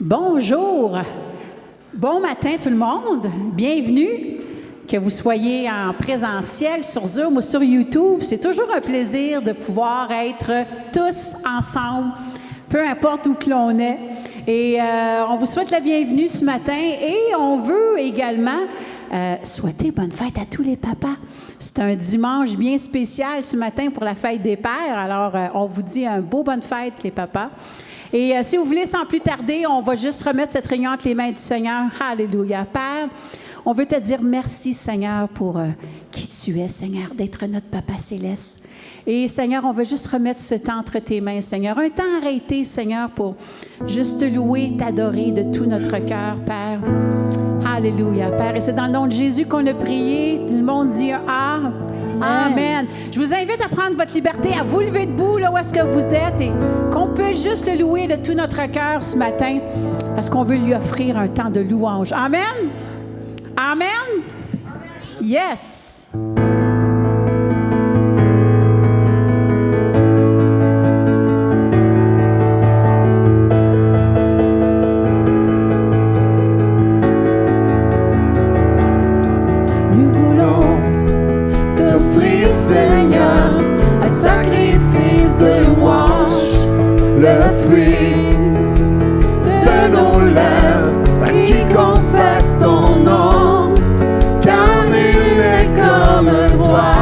Bonjour, bon matin tout le monde, bienvenue, que vous soyez en présentiel sur Zoom ou sur YouTube. C'est toujours un plaisir de pouvoir être tous ensemble, peu importe où que l'on est. Et on vous souhaite la bienvenue ce matin et on veut également souhaiter bonne fête à tous les papas. C'est un dimanche bien spécial ce matin pour la fête des pères, alors on vous dit un beau bonne fête les papas. Et si vous voulez, sans plus tarder, on va juste remettre cette réunion entre les mains du Seigneur. Alléluia. Père, on veut te dire merci, Seigneur, pour qui tu es, Seigneur, d'être notre Papa céleste. Et Seigneur, on veut juste remettre ce temps entre tes mains, Seigneur. Un temps arrêté, Seigneur, pour juste te louer, t'adorer de tout notre cœur, Père. Alléluia, Père. Et c'est dans le nom de Jésus qu'on a prié. Tout le monde dit Amen. Amen. Je vous invite à prendre votre liberté, à vous lever debout là où est-ce que vous êtes et qu'on peut juste le louer de tout notre cœur ce matin parce qu'on veut lui offrir un temps de louange. Amen. Amen. Yes. Seigneur, un sacrifice de louange, le fruit de nos lèvres qui confesse ton nom, car nul n'est comme toi.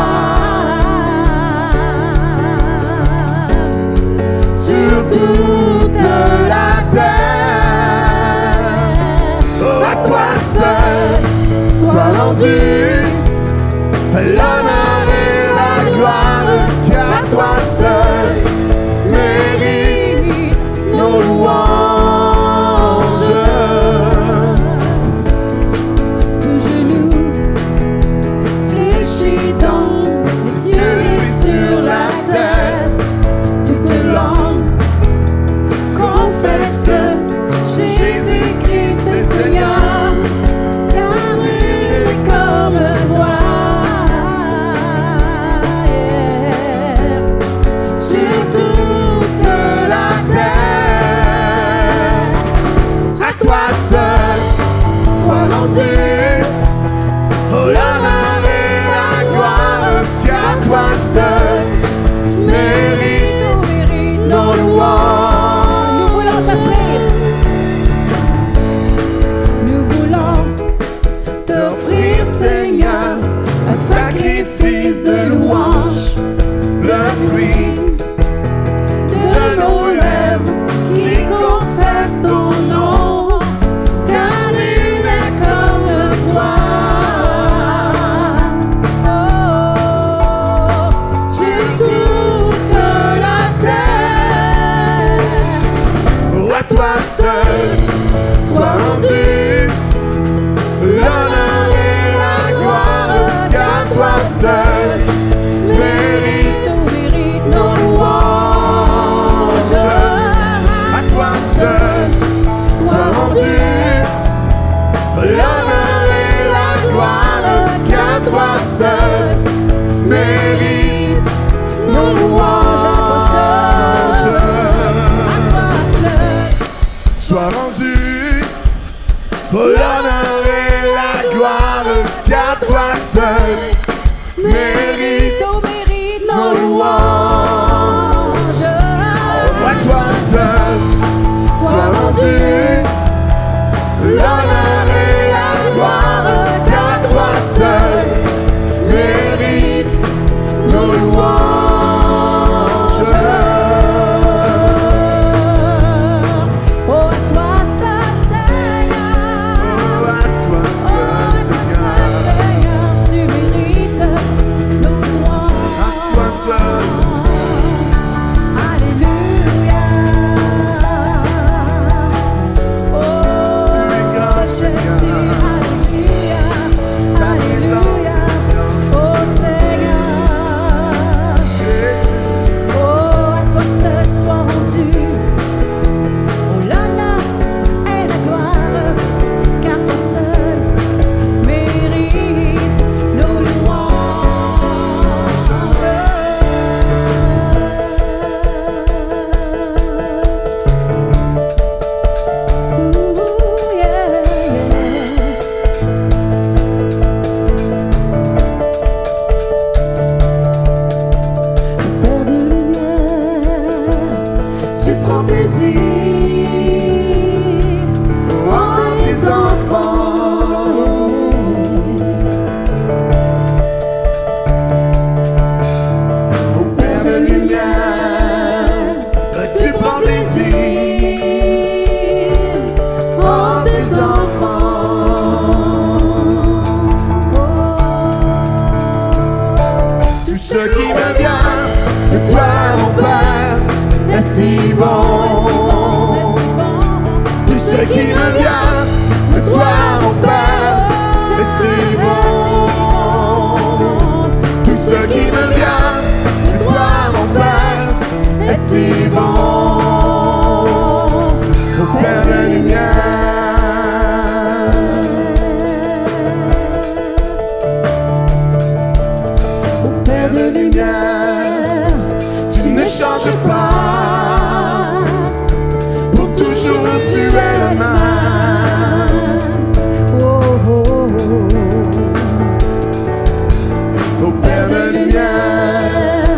Sur toute la terre, à toi seul soit rendu l'honneur. Car toi seul mérite nos louanges. Tout genou fléchit dans les cieux et sur la terre, toute langue confesse que Jésus-Christ est Seigneur, car il est comme toi. Oh, l'honneur et la gloire, car toi seul mérite nos louanges. Nous voulons t'offrir, nous voulons t'offrir, Seigneur, un sacrifice de louange, le fruit de nos lèvres qui confesse ton nom. Toi seul soit rendu l'honneur et la gloire, car toi seul mérite nos louanges. À toi seul soit rendu l'honneur et la gloire, car toi seul mérite nos louanges. Soit rendu l'honneur et la gloire, car toi seul mérite nos louanges. À toi seul soit rendu l'honneur et la gloire, car toi seul mérite nos louanges. Oh, à toi plaisir en tes enfants. Ô Père de lumière, tu prends plaisir en tes enfants. Tout ce qui me vient de toi, mon Père, est si bon. Tout ce qui me vient de toi, mon Père, est si bon. Tout ce qui me vient de toi, mon Père, est si bon. Ô Père de lumière, ô Père de lumière, tu ne changes pas, pour toujours tu es le même. Oh, oh, oh. Ô Père de lumière,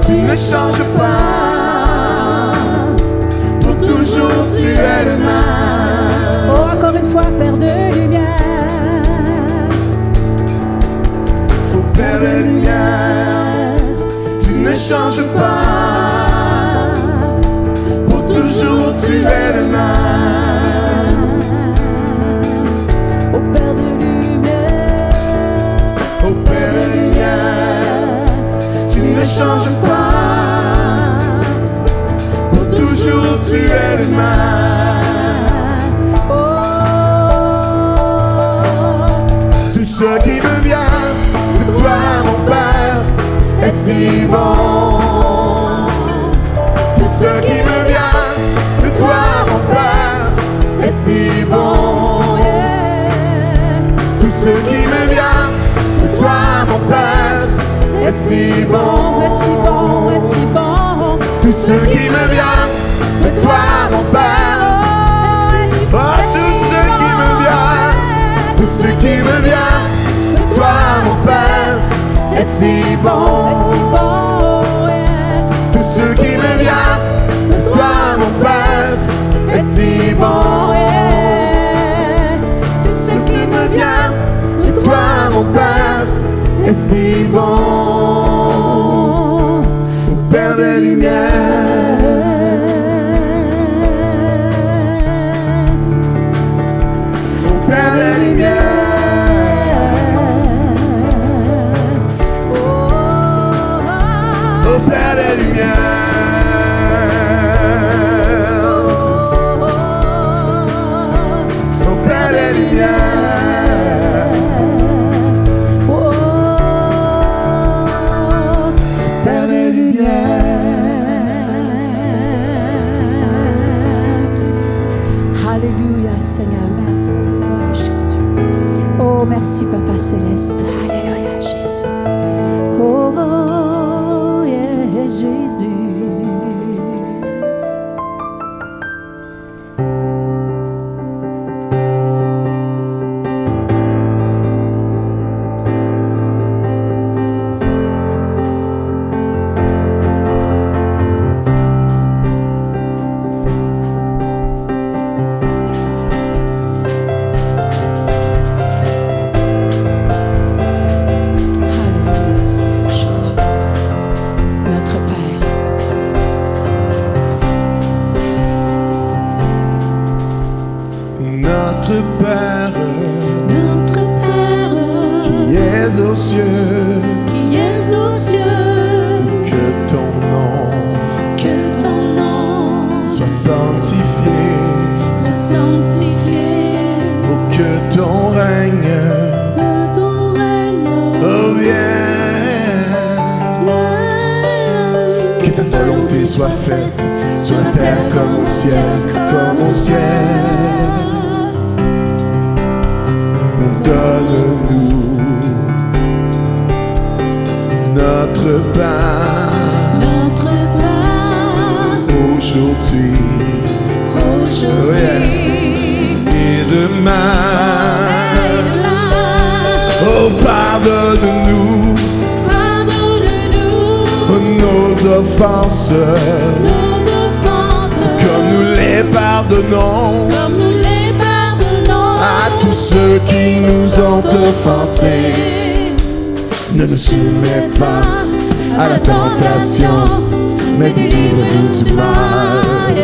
tu ne changes pas, pour toujours tu es le même. Oh, encore une fois, Père de lumière. Ô Père de lumière, tu ne changes pas, pour toujours tu es le même. Ô Père de lumière. Ô Père de lumière, tu ne changes pas, pour toujours tu es le même. Oh, Tout ce qui me vient de toi, mon Père, est si bon. Tout ce qui me vient de toi, mon Père, est si bon. Tout ce qui me vient de toi, mon Père, est si bon. est si bon, est si bon. Tout ce qui me vient de toi, mon Père, Oh, est si bon, oh, tout ce qui me vient, tout ce qui me vient de toi, mon Père, est si bon. est si bon, yeah. Tout ce qui me vient de toi, mon Père, est si bon. Yeah. Tout ce qui me vient De toi, mon Père, est si bon. Père de lumière, Père de lumière, oh Père de lumière, oh Père de lumière, Père de lumière. Alléluia, Seigneur. Merci, Seigneur Jésus. Oh, merci, Papa Céleste. Alléluia, Jésus. Oh, yeah, Jésus. Alléluia, Seigneur Jésus. Notre Père. Notre Père, Notre Père, qui es aux cieux, qui es aux cieux, que ton nom soit sanctifié, sois sanctifié, oh, que ton règne revienne, que ta volonté soit faite sur la terre comme au ciel, comme au ciel. Donne-nous notre pain aujourd'hui et demain. Oh, pardonne-nous nos offenses, comme pardonnons comme nous les pardonnons à tous ceux qui nous ont offensés. Ne nous soumets pas à la tentation, mais délivre-nous du mal.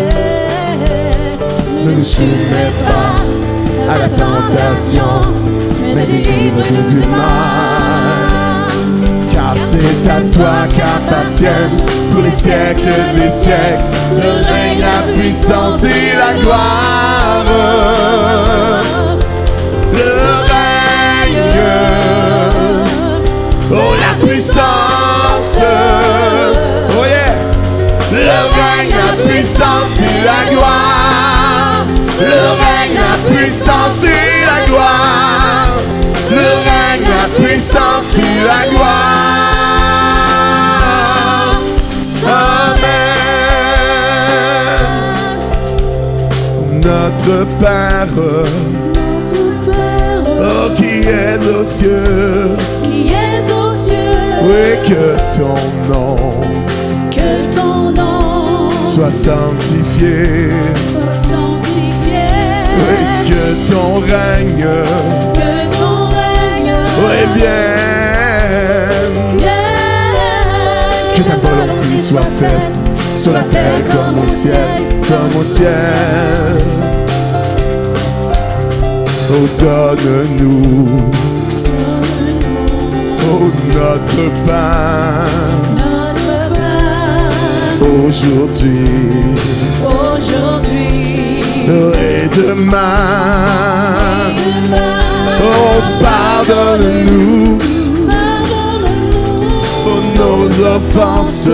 Ne nous soumets pas à la tentation, mais délivre-nous du mal. Car c'est à toi qu'appartiennent pour les siècles des siècles le règne, la puissance et la gloire. Le règne, oh la puissance, oh yeah. Le règne, la puissance et la gloire. Le règne, la puissance et la gloire. Le règne, la puissance et la gloire. Amen. Notre Père, oh qui es aux cieux, oui, que ton nom soit sanctifié, oui, que ton règne, oui, vienne, que ta volonté soit faite sur la terre comme au ciel, comme au ciel. Oh, donne-nous, oh, notre pain, aujourd'hui et demain. Oh, pardonne-nous pour nos offenses,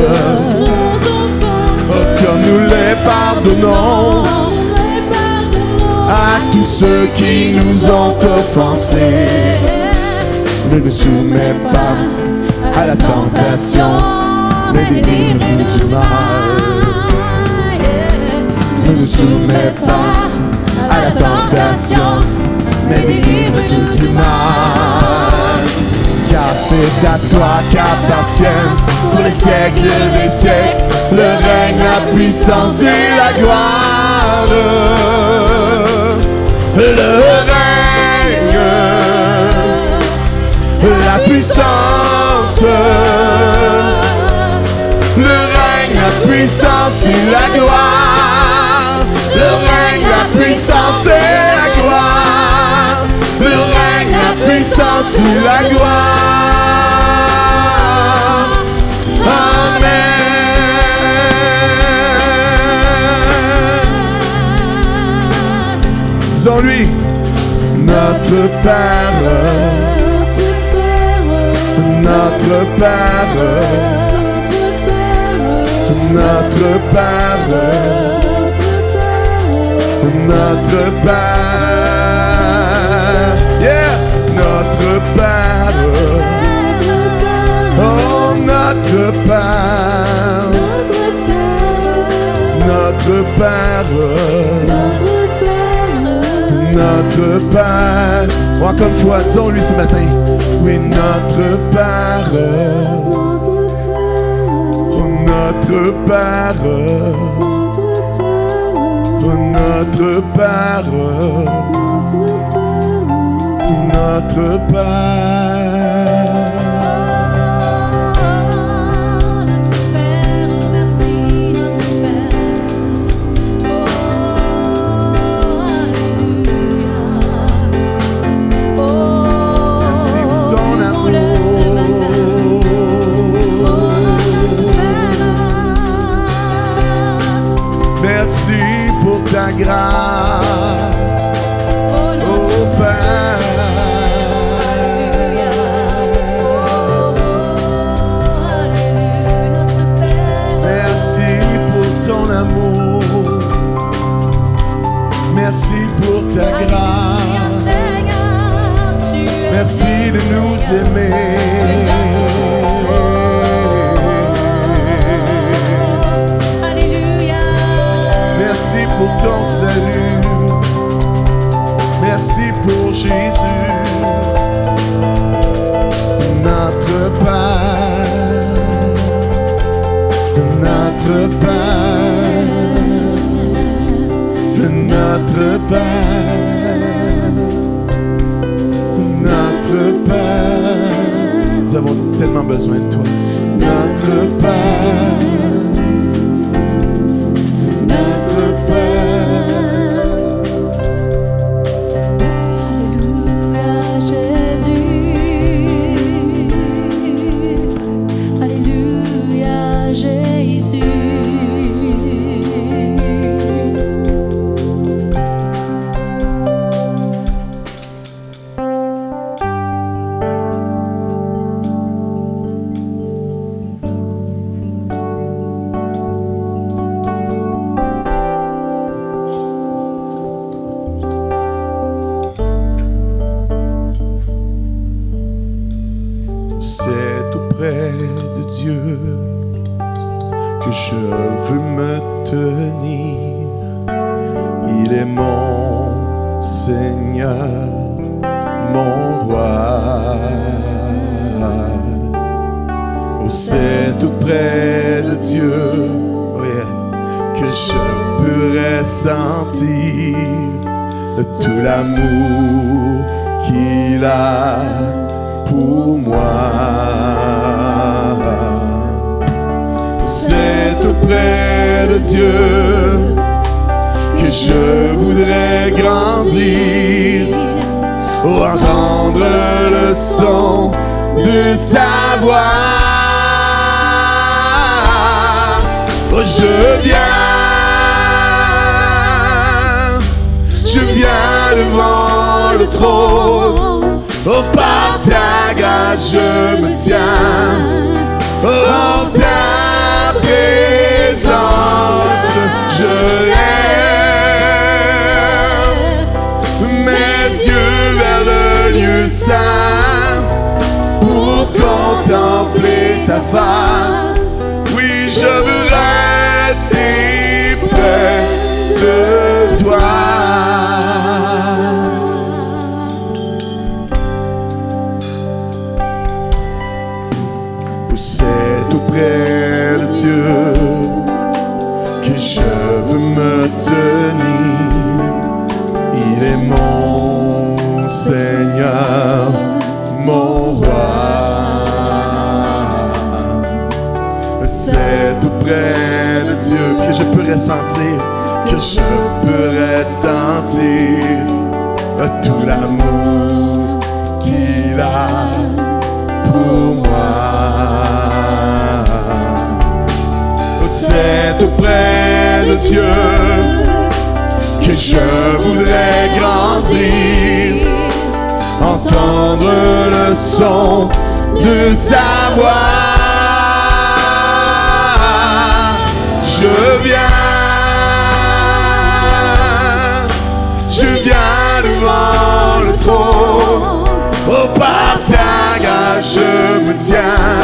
oh, comme nous les pardonnons à tous ceux qui nous ont offensés. Ne nous soumets pas à la tentation, mais délivre-nous du mal. Ne nous soumets pas à la tentation, mais délivre-nous du mal. Car c'est à toi qu'appartiennent pour les siècles des siècles le règne, la puissance et la gloire. Le règne, la puissance, le règne, la puissance et la gloire. Le règne, la puissance et la gloire. Le règne, la puissance et la gloire. Amen. Disons-lui, notre Père, notre Père, notre Père, notre Père, yeah, notre Père, oh notre Père, notre Père, notre Père. Encore une fois, disons-lui ce matin, oui, notre Père, oh notre Père, oh notre Père, notre Père. Merci pour ta grâce, oh Père. Merci pour ton amour, merci pour ta grâce, merci de nous aimer. Merci pour ton salut, merci pour Jésus, notre Père, notre Père, Notre Père, notre Père, nous avons tellement besoin de toi. Notre Père, notre Père. Alléluia Jésus, Alléluia Jésus. C'est auprès de Dieu que je veux me tenir. Il est mon Seigneur, mon roi. Oh, c'est auprès de Dieu, oh yeah, que je pourrais sentir tout l'amour qu'il a pour moi. C'est auprès de Dieu que je voudrais grandir, entendre le son de sa voix. Oh, je viens devant le trône. Oh, par ta grâce je me tiens, oh, en ta présence je lève mes yeux vers le lieu saint pour contempler ta face. Oui, je veux rester près de toi. C'est auprès de Dieu que je veux me tenir. Il est mon Seigneur, mon roi. C'est auprès de Dieu que je pourrais sentir, tout l'amour qu'il a pour moi. C'est auprès de Dieu que je voudrais grandir, entendre le son de sa voix. Je viens devant le trône. Oh, par ta grâce je me tiens,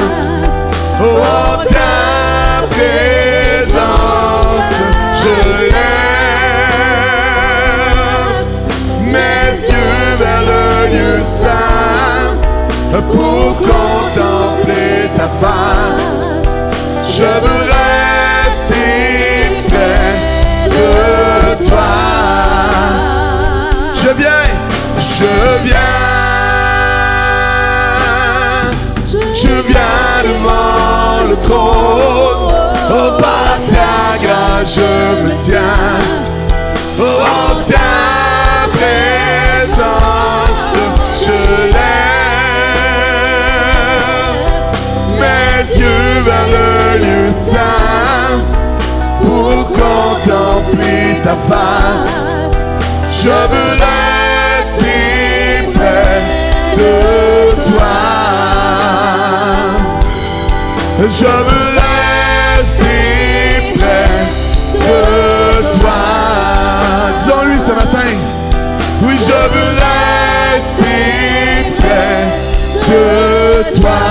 oh, ta présence je lève mes yeux vers le lieu saint pour contempler ta face. Je veux rester près de toi. Je viens devant le trône. Oh, par ta grâce je me tiens, oh, en ta présence je lève mes yeux vers le lieu saint pour contempler ta face. Je veux rester près de toi. Je veux rester près de toi. Disons-lui ce matin. Oui, je veux rester près de toi.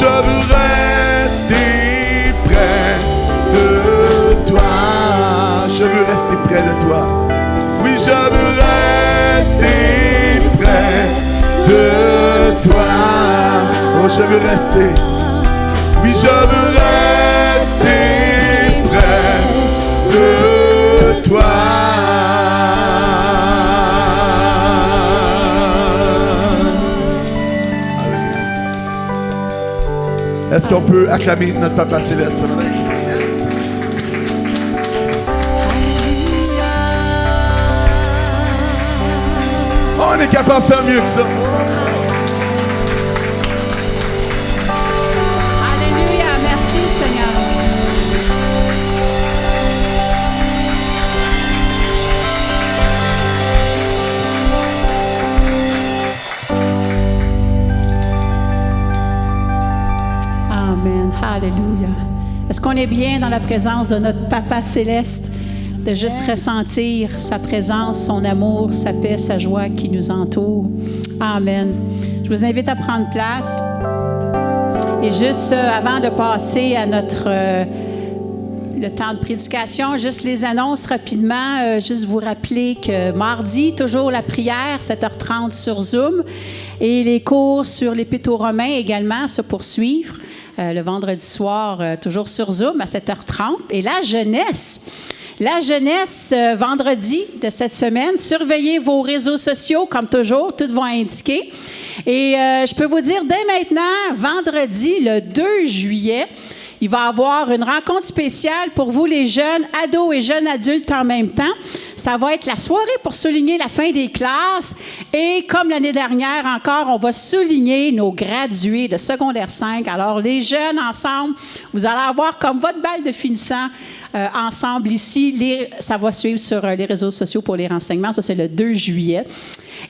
je veux rester près de toi. Je veux rester près de toi. Oui, je veux rester près de toi. Oh, je veux rester. Oui, je veux rester près de toi. Est-ce qu'on peut acclamer notre Papa Céleste? On est capable de faire mieux que ça. Alléluia, merci Seigneur. Amen, alléluia. Est-ce qu'on est bien dans la présence de notre Papa Céleste? De juste ressentir sa présence, son amour, sa paix, sa joie qui nous entoure. Amen. Je vous invite à prendre place. Et juste avant de passer à le temps de prédication, juste les annonces rapidement. Juste vous rappeler que mardi, toujours la prière, 7h30 sur Zoom. Et les cours sur l'Épître aux Romains également se poursuivent. Le vendredi soir, toujours sur Zoom à 7h30. Et la jeunesse, vendredi de cette semaine, surveillez vos réseaux sociaux, comme toujours, tout va indiquer. Et je peux vous dire, dès maintenant, vendredi, le 2 juillet, il va y avoir une rencontre spéciale pour vous, les jeunes ados et jeunes adultes en même temps. Ça va être la soirée pour souligner la fin des classes. Et comme l'année dernière encore, on va souligner nos gradués de secondaire 5. Alors, les jeunes ensemble, vous allez avoir comme votre balle de finissant ensemble ici. Ça va suivre sur les réseaux sociaux pour les renseignements. Ça, c'est le 2 juillet.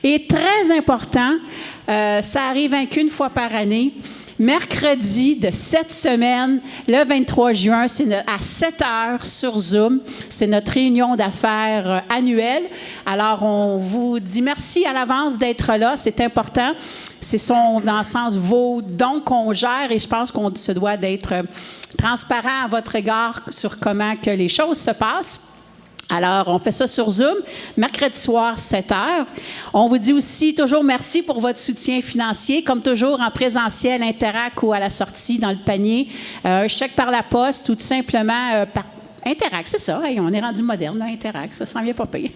Et très important, ça arrive qu'une fois par année. Mercredi de cette semaine, le 23 juin, c'est à 7h sur Zoom. C'est notre réunion d'affaires annuelle. Alors, on vous dit merci à l'avance d'être là. C'est important. Dans le sens vos dons qu'on gère et je pense qu'on se doit d'être transparent à votre égard sur comment que les choses se passent. Alors, on fait ça sur Zoom, mercredi soir, 7h. On vous dit aussi toujours merci pour votre soutien financier, comme toujours en présentiel, Interac ou à la sortie dans le panier. Un chèque par la poste ou tout simplement par Interac, c'est ça. Hey, on est rendu moderne, là, Interac, ça s'en vient pas pire.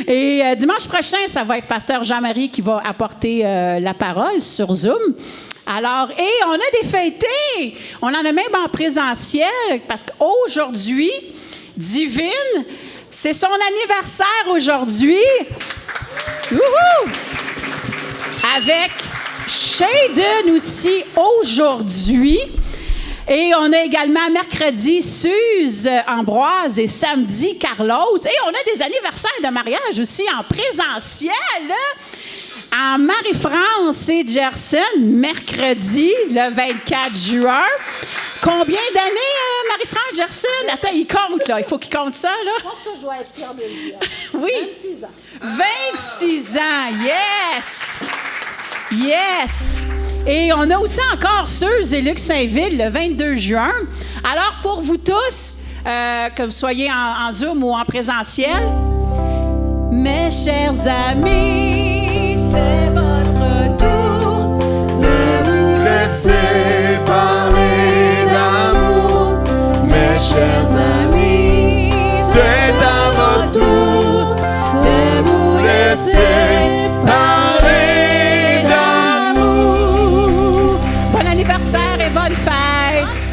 Et dimanche prochain, ça va être Pasteur Jean-Marie qui va apporter la parole sur Zoom. Alors, et on a des fêtés. On en a même en présentiel parce qu'aujourd'hui, Divine, c'est son anniversaire aujourd'hui. Wouhou! Avec Shayden aussi aujourd'hui. Et on a également mercredi Suze, Ambroise et samedi Carlos. Et on a des anniversaires de mariage aussi en présentiel. En Marie-France et Gerson, mercredi, le 24 juin. Combien d'années, Marie-France Gerson? Attends, il compte, là. Il faut qu'il compte ça, là. Je pense que je dois être fière de le dire. Oui. 26 ans. 26 ans, yes! Yes! Et on a aussi encore Suze et Luc Saint-Ville le 22 juin. Alors, pour vous tous, que vous soyez en Zoom ou en présentiel, mes chers amis, c'est votre tour de vous laisser parler d'amour. Mes chers amis, c'est à votre tour de vous laisser parler d'amour. Bon anniversaire et bonne fête!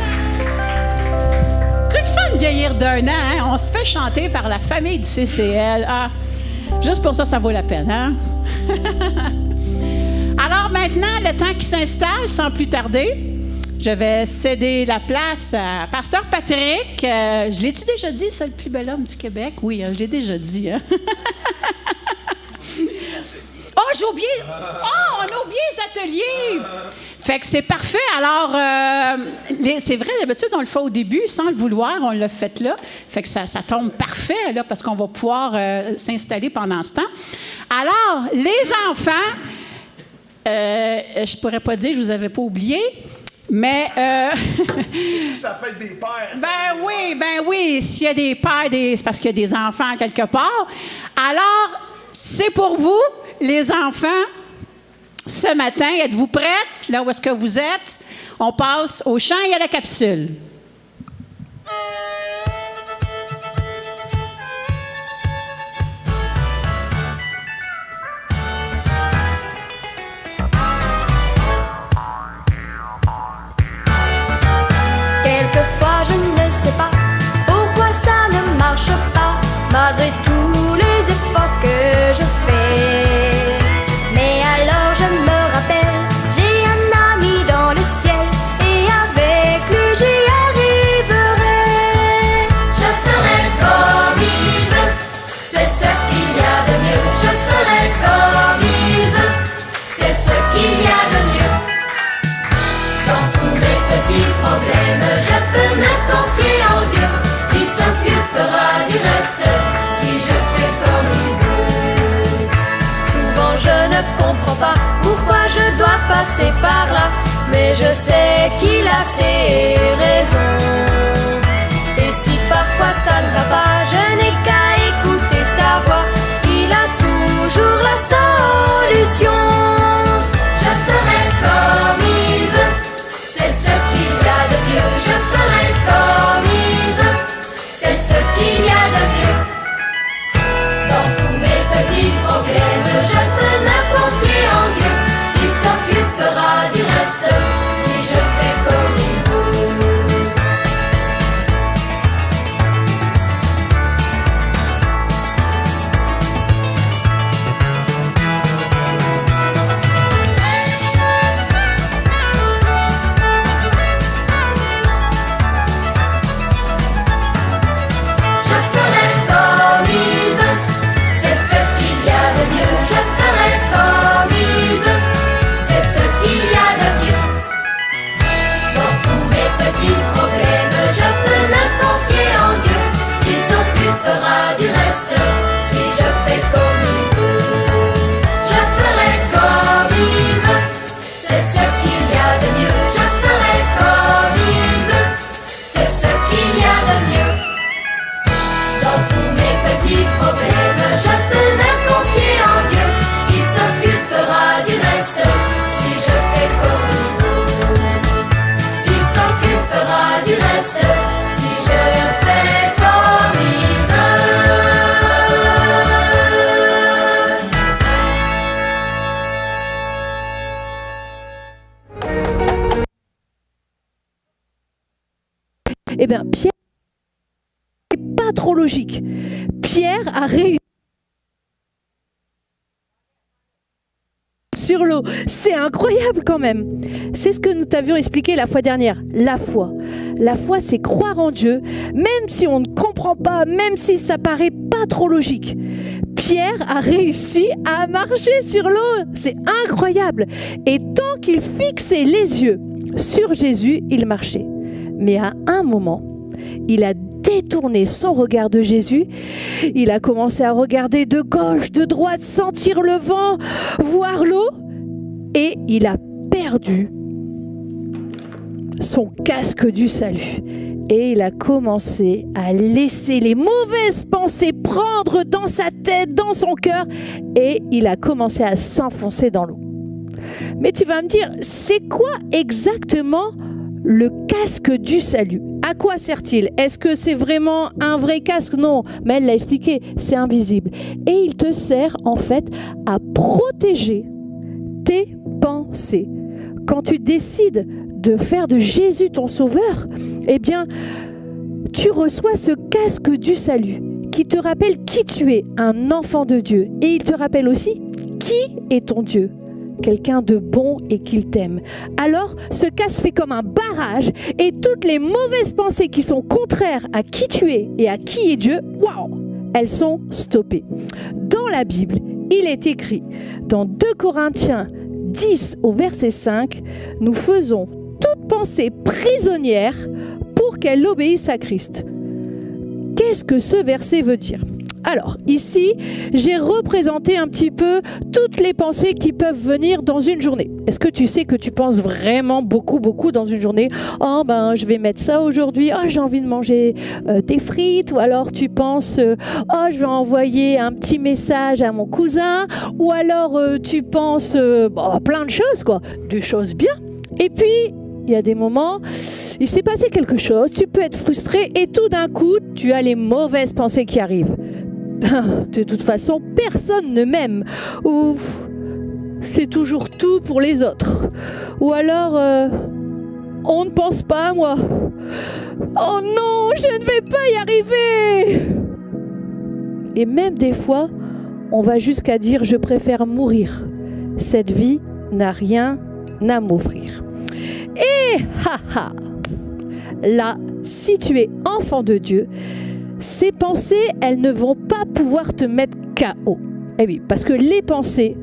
C'est le fun de vieillir d'un an, hein? On se fait chanter par la famille du CCL. Ah, juste pour ça, ça vaut la peine, hein? Alors maintenant, le temps qui s'installe, sans plus tarder, je vais céder la place à Pasteur Patrick. Je l'ai-tu déjà dit, c'est le plus bel homme du Québec? Oui, je l'ai déjà dit. Hein? Oh, j'ai oublié! Oh, on a oublié les ateliers! Fait que c'est parfait. Alors, c'est vrai, d'habitude, on le fait au début, sans le vouloir, on l'a fait là. Fait que ça tombe parfait, là, parce qu'on va pouvoir s'installer pendant ce temps. Alors, les enfants, Je pourrais pas dire, je vous avais pas oublié, mais... Ça fait des pères. Ben oui, s'il y a des pères, c'est parce qu'il y a des enfants quelque part. Alors, c'est pour vous, les enfants, ce matin. Êtes-vous prêtes, là où est-ce que vous êtes? On passe au chant et à la capsule. Quelquefois je ne sais pas pourquoi ça ne marche pas, malgré tous les efforts que je fais. Mais alors je me rappelle, j'ai un ami dans le ciel, et avec lui j'y arriverai. Je ferai comme il veut, c'est ce qu'il y a de mieux. Je ferai comme il veut, c'est ce qu'il y a de mieux. Dans tous mes petits problèmes, je peux me confier en Dieu, qui s'occupera du reste si je fais comme il veut. Souvent je ne comprends pas pourquoi je dois passer par là, mais je sais qu'il a ses raisons. Et si parfois ça ne va pas, je n'ai qu'à écouter sa voix, il a toujours la solution. Je ferai comme il veut, c'est ce qu'il y a de mieux. Je ferai comme il veut, c'est ce qu'il y a de mieux. Dans tous mes petits problèmes, je peux me confier en Dieu, il s'occupera du reste si je fais comme il veut. Je ferai comme il veut, c'est ce qu'il y a de mieux. Je ferai comme il veut, c'est ce qu'il y a de mieux. Dans tous mes petits problèmes, je peux me confier en Dieu, il s'occupera du reste si je fais comme il veut. Je ferai comme il veut, c'est ce qu'il y a de mieux. Je ferai comme il veut, c'est ce qu'il y a de mieux. Dans tous mes petits problèmes, je peux me confier en Dieu, il s'occupera du reste si je fais comme il veut. Il s'occupera du reste si je fais comme il veut. Eh bien, Pierre n'est pas trop logique. Pierre a réussi sur l'eau. C'est incroyable quand même. C'est ce que nous t'avions expliqué la fois dernière. La foi. La foi, c'est croire en Dieu, même si on ne comprend pas, même si ça paraît pas trop logique. Pierre a réussi à marcher sur l'eau. C'est incroyable. Et tant qu'il fixait les yeux sur Jésus, il marchait. Mais à un moment, il a détourné son regard de Jésus. Il a commencé à regarder de gauche, de droite, sentir le vent, voir l'eau. Et il a perdu son casque du salut. Et il a commencé à laisser les mauvaises pensées prendre dans sa tête, dans son cœur. Et il a commencé à s'enfoncer dans l'eau. Mais tu vas me dire, c'est quoi exactement le casque du salut? À quoi sert-il? Est-ce que c'est vraiment un vrai casque? Non, mais elle l'a expliqué, c'est invisible. Et il te sert en fait à protéger tes pensées. Quand tu décides de faire de Jésus ton sauveur, eh bien, tu reçois ce casque du salut qui te rappelle qui tu es, un enfant de Dieu. Et il te rappelle aussi qui est ton Dieu. Quelqu'un de bon et qu'il t'aime. Alors, ce casque fait comme un barrage et toutes les mauvaises pensées qui sont contraires à qui tu es et à qui est Dieu, waouh, elles sont stoppées. Dans la Bible, il est écrit dans 2 Corinthiens 10 au verset 5, nous faisons toute pensée prisonnière pour qu'elle obéisse à Christ. Qu'est-ce que ce verset veut dire? Alors, ici, j'ai représenté un petit peu toutes les pensées qui peuvent venir dans une journée. Est-ce que tu sais que tu penses vraiment beaucoup dans une journée? Oh, ben, je vais mettre ça aujourd'hui. Oh, j'ai envie de manger des frites. Ou alors, tu penses, oh, je vais envoyer un petit message à mon cousin. Ou alors, tu penses plein de choses, quoi. Des choses bien. Et puis, il y a des moments, il s'est passé quelque chose, tu peux être frustré et tout d'un coup, tu as les mauvaises pensées qui arrivent. De toute façon, personne ne m'aime. Ou c'est toujours tout pour les autres. Ou alors, on ne pense pas à moi. Oh non, je ne vais pas y arriver. Et même des fois, on va jusqu'à dire, je préfère mourir. Cette vie n'a rien à m'offrir. Et là, si tu es enfant de Dieu, ces pensées, elles ne vont pas pouvoir te mettre KO. Eh oui, parce que les pensées,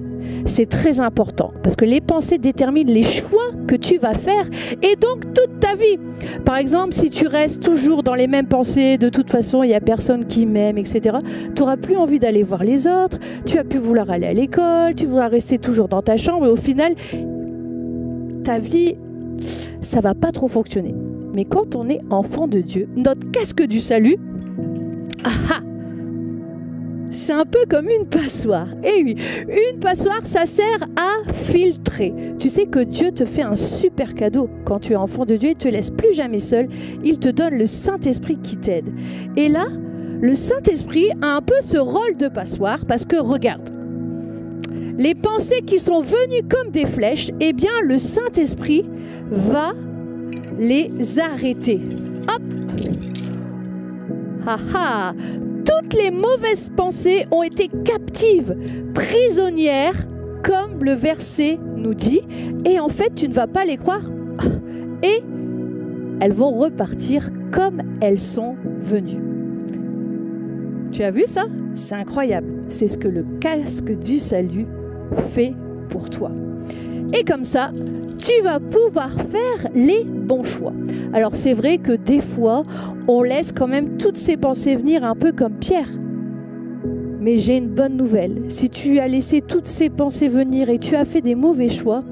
c'est très important. Parce que les pensées déterminent les choix que tu vas faire et donc toute ta vie. Par exemple, si tu restes toujours dans les mêmes pensées, de toute façon, il n'y a personne qui m'aime, etc., tu n'auras plus envie d'aller voir les autres, tu vas plus vouloir aller à l'école, tu voudras rester toujours dans ta chambre et au final, ta vie, ça va pas trop fonctionner. Mais quand on est enfant de Dieu, notre casque du salut, c'est un peu comme une passoire. Eh oui, une passoire, ça sert à filtrer. Tu sais que Dieu te fait un super cadeau. Quand tu es enfant de Dieu, il ne te laisse plus jamais seul. Il te donne le Saint-Esprit qui t'aide. Et là, le Saint-Esprit a un peu ce rôle de passoire parce que regarde, les pensées qui sont venues comme des flèches, eh bien, le Saint-Esprit va les arrêter. Hop! Toutes les mauvaises pensées ont été captives, prisonnières, comme le verset nous dit. Et en fait, tu ne vas pas les croire. Et elles vont repartir comme elles sont venues. Tu as vu ça? C'est incroyable. C'est ce que le casque du salut fait pour toi. Et comme ça, tu vas pouvoir faire les bons choix. Alors c'est vrai que des fois, on laisse quand même toutes ces pensées venir un peu comme Pierre. Mais j'ai une bonne nouvelle. Si tu as laissé toutes ces pensées venir et tu as fait des mauvais choix,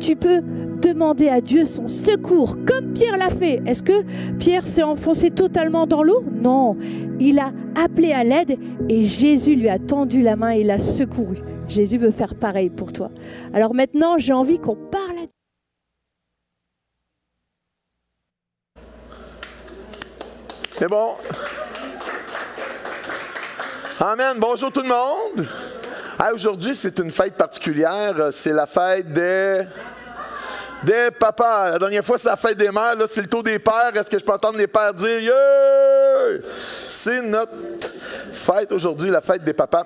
tu peux demander à Dieu son secours, comme Pierre l'a fait. Est-ce que Pierre s'est enfoncé totalement dans l'eau? Non, il a appelé à l'aide et Jésus lui a tendu la main et l'a secouru. Jésus veut faire pareil pour toi. Alors maintenant, j'ai envie qu'on parle à Dieu. C'est bon. Amen. Bonjour tout le monde. Aujourd'hui, c'est une fête particulière. C'est la fête des papas. La dernière fois, c'est la fête des mères. Là, c'est le tour des pères. Est-ce que je peux entendre les pères dire « Yeah! » C'est notre fête aujourd'hui, la fête des papas.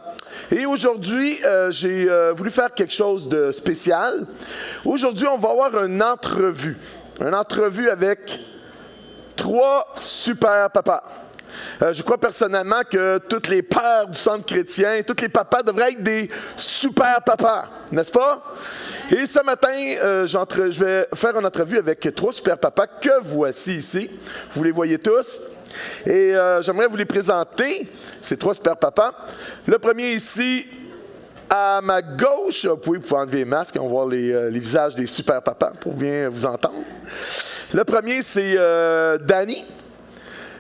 Et aujourd'hui, j'ai voulu faire quelque chose de spécial. Aujourd'hui, on va avoir une entrevue. Une entrevue avec 3 super papas. Je crois personnellement que tous les pères du centre chrétien, tous les papas devraient être des super papas, n'est-ce pas? Et ce matin, je vais faire une entrevue avec 3 super papas que voici ici. Vous les voyez tous. Et j'aimerais vous les présenter, ces 3 super papas. Le premier ici, à ma gauche, vous pouvez enlever les masques, on va voir les visages des super papas pour bien vous entendre. Le premier, c'est Danny.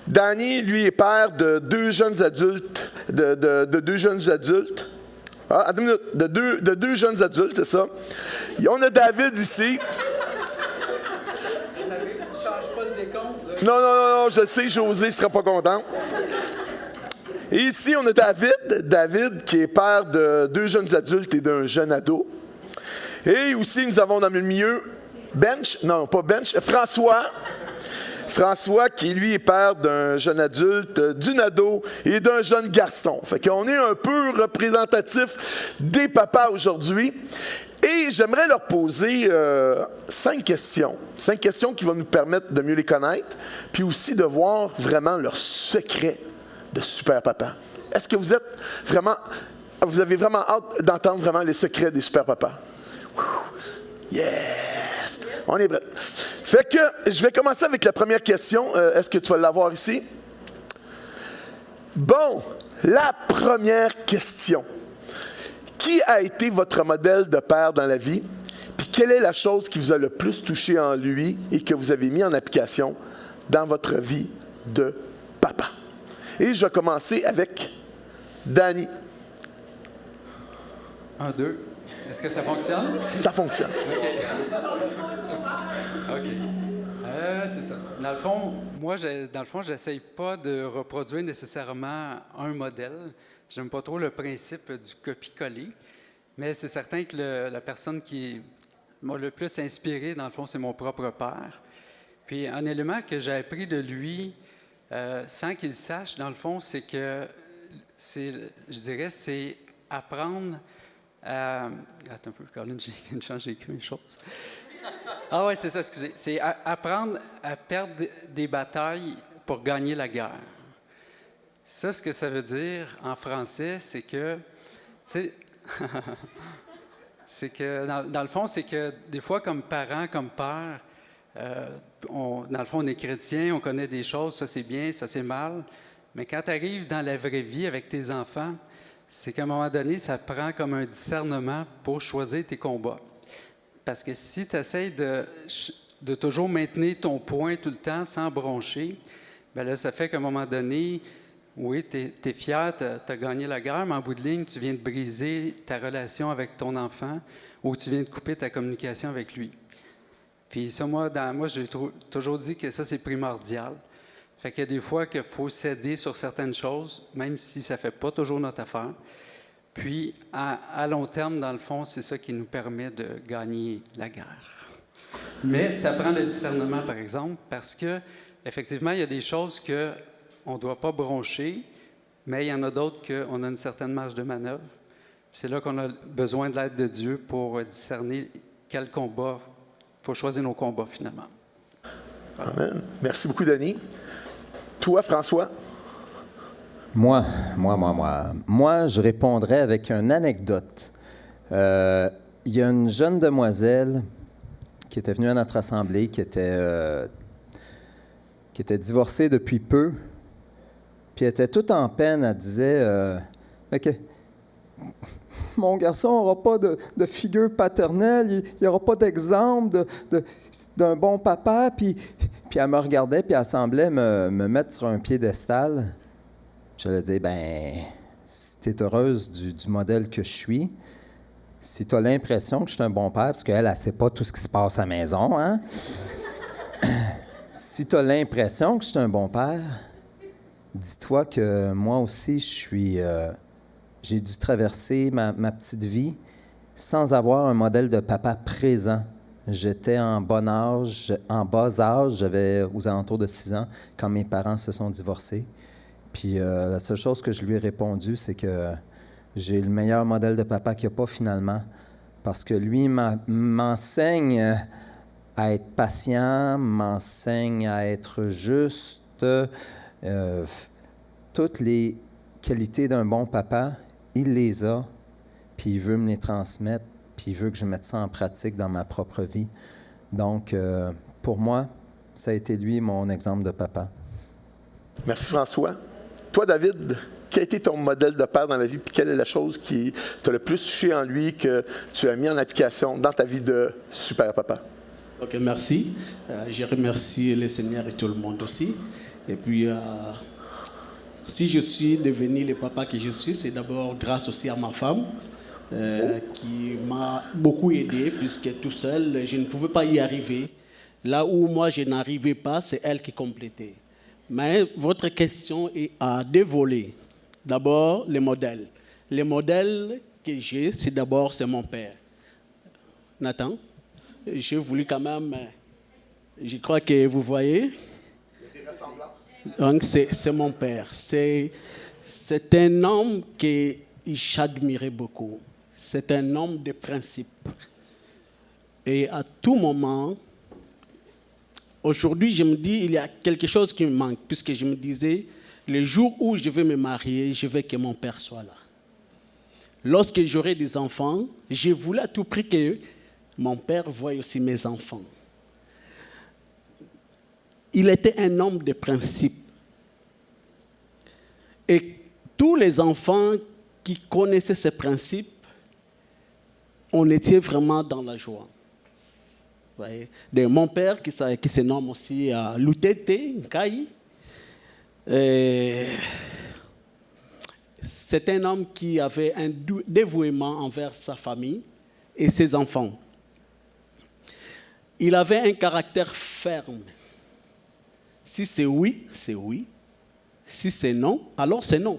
Danny, lui, est père de 2 jeunes adultes, de 2 jeunes adultes. Ah, attends une minute, de deux jeunes adultes, c'est ça. Et on a David ici. Non, je sais, José ne sera pas content. Et ici, on a David qui est père de 2 jeunes adultes et d'un jeune ado. Et aussi, nous avons dans le milieu François, qui lui est père d'un jeune adulte, d'une ado et d'un jeune garçon. Fait qu'on est un peu représentatif des papas aujourd'hui. Et j'aimerais leur poser 5 questions. 5 questions qui vont nous permettre de mieux les connaître, puis aussi de voir vraiment leur secret de super papa. Est-ce que vous avez vraiment hâte d'entendre vraiment les secrets des super papas? Yes! On est prêt. Fait que je vais commencer avec la première question. Est-ce que tu vas l'avoir ici? Bon, la première question. Qui a été votre modèle de père dans la vie? Puis quelle est la chose qui vous a le plus touché en lui et que vous avez mis en application dans votre vie de papa? Et je vais commencer avec Danny. 1, 2. Est-ce que ça fonctionne? Ça fonctionne. OK. C'est ça. Dans le fond, moi, j'essaye pas de reproduire nécessairement un modèle. J'aime pas trop le principe du copier-coller, mais c'est certain que la personne qui m'a le plus inspiré, dans le fond, c'est mon propre père. Puis un élément que j'ai appris de lui, sans qu'il sache, dans le fond, c'est que, c'est apprendre à... Attends un peu, Colin, j'ai écrit une chose. Ah oui, c'est ça, excusez. C'est apprendre à perdre des batailles pour gagner la guerre. Ça, ce que ça veut dire en français, c'est que, tu sais, c'est que, dans le fond, c'est que des fois, comme parent, comme père, dans le fond, on est chrétien, on connaît des choses, ça c'est bien, ça c'est mal, mais quand tu arrives dans la vraie vie avec tes enfants, c'est qu'à un moment donné, ça prend comme un discernement pour choisir tes combats. Parce que si tu essaies de toujours maintenir ton point tout le temps sans broncher, bien là, ça fait qu'à un moment donné, oui, tu es fier, tu as gagné la guerre, mais en bout de ligne, tu viens de briser ta relation avec ton enfant ou tu viens de couper ta communication avec lui. Puis ça, moi j'ai toujours dit que ça, c'est primordial. Fait qu'il y a des fois qu'il faut céder sur certaines choses, même si ça ne fait pas toujours notre affaire. Puis, à long terme, dans le fond, c'est ça qui nous permet de gagner la guerre. Mais ça prend le discernement, par exemple, parce que effectivement, il y a des choses qu'on ne doit pas broncher, mais il y en a d'autres qu'on a une certaine marge de manœuvre. C'est là qu'on a besoin de l'aide de Dieu pour discerner quel combat. Il faut choisir nos combats, finalement. Amen. Merci beaucoup, Denis. Toi, François? Moi, je répondrais avec une anecdote. Il y a une jeune demoiselle qui était venue à notre assemblée, qui était divorcée depuis peu, puis elle était toute en peine. Elle disait mon garçon n'aura pas de figure paternelle, il n'y aura pas d'exemple d'un bon papa. Puis elle me regardait, puis elle semblait me mettre sur un piédestal. Je lui dis, si tu es heureuse du modèle que je suis, si tu as l'impression que je suis un bon père, parce qu'elle, elle ne sait pas tout ce qui se passe à la maison, hein? Si tu as l'impression que je suis un bon père, dis-toi que moi aussi, j'ai dû traverser ma petite vie sans avoir un modèle de papa présent. J'étais en bas âge, j'avais aux alentours de 6 ans quand mes parents se sont divorcés. Puis la seule chose que je lui ai répondu, c'est que j'ai le meilleur modèle de papa qu'il n'y a pas finalement. Parce que lui m'enseigne à être patient, m'enseigne à être juste. Toutes les qualités d'un bon papa, il les a, puis il veut me les transmettre, puis il veut que je mette ça en pratique dans ma propre vie. Donc, pour moi, ça a été lui mon exemple de papa. Merci, François. Toi, David, quel a été ton modèle de père dans la vie, puis quelle est la chose qui t'a le plus touché en lui, que tu as mis en application dans ta vie de super papa? OK, merci. Je remercie le Seigneur et tout le monde aussi. Et puis, si je suis devenu le papa que je suis, c'est d'abord grâce aussi à ma femme, qui m'a beaucoup aidé, puisque tout seul, je ne pouvais pas y arriver. Là où moi, je n'arrivais pas, c'est elle qui complétait. Mais votre question est à deux volets. D'abord, les modèles. Les modèles que j'ai, c'est mon père. Nathan, j'ai voulu quand même... Je crois que vous voyez. Il y a des ressemblances. Donc, c'est mon père. C'est un homme que j'admirais beaucoup. C'est un homme de principe. Et à tout moment... Aujourd'hui, je me dis, il y a quelque chose qui me manque, puisque je me disais, le jour où je vais me marier, je veux que mon père soit là. Lorsque j'aurai des enfants, je voulais à tout prix que mon père voie aussi mes enfants. Il était un homme de principe. Et tous les enfants qui connaissaient ces principes, on était vraiment dans la joie. Vous voyez? De mon père, qui se nomme aussi Lutete Nkai, c'est un homme qui avait un dévouement envers sa famille et ses enfants. Il avait un caractère ferme. Si c'est oui, c'est oui. Si c'est non, alors c'est non.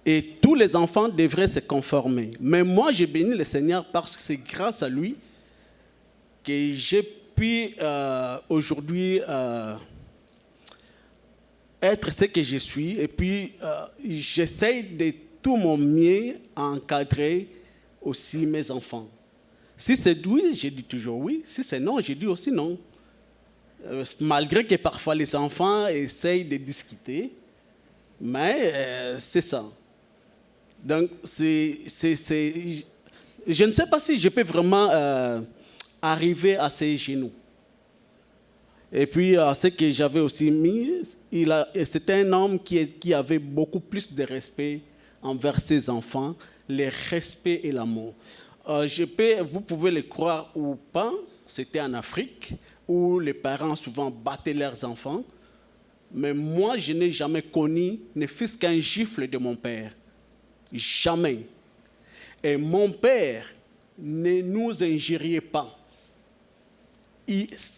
Et tous les enfants devraient se conformer. Mais moi, j'ai béni le Seigneur parce que c'est grâce à lui que j'ai pu aujourd'hui être ce que je suis. Et puis, j'essaie de tout mon mieux à encadrer aussi mes enfants. Si c'est oui, je dis toujours oui. Si c'est non, je dis aussi non. Malgré que parfois les enfants essayent de discuter, mais c'est ça. Donc, je ne sais pas si je peux vraiment arriver à ses genoux. Et puis, ce que j'avais aussi mis, c'était un homme qui avait beaucoup plus de respect envers ses enfants, le respect et l'amour. Vous pouvez le croire ou pas, c'était en Afrique, où les parents souvent battaient leurs enfants. Mais moi, je n'ai jamais connu ne fût-ce qu'un gifle de mon père. Jamais. Et mon père ne nous injuriait pas.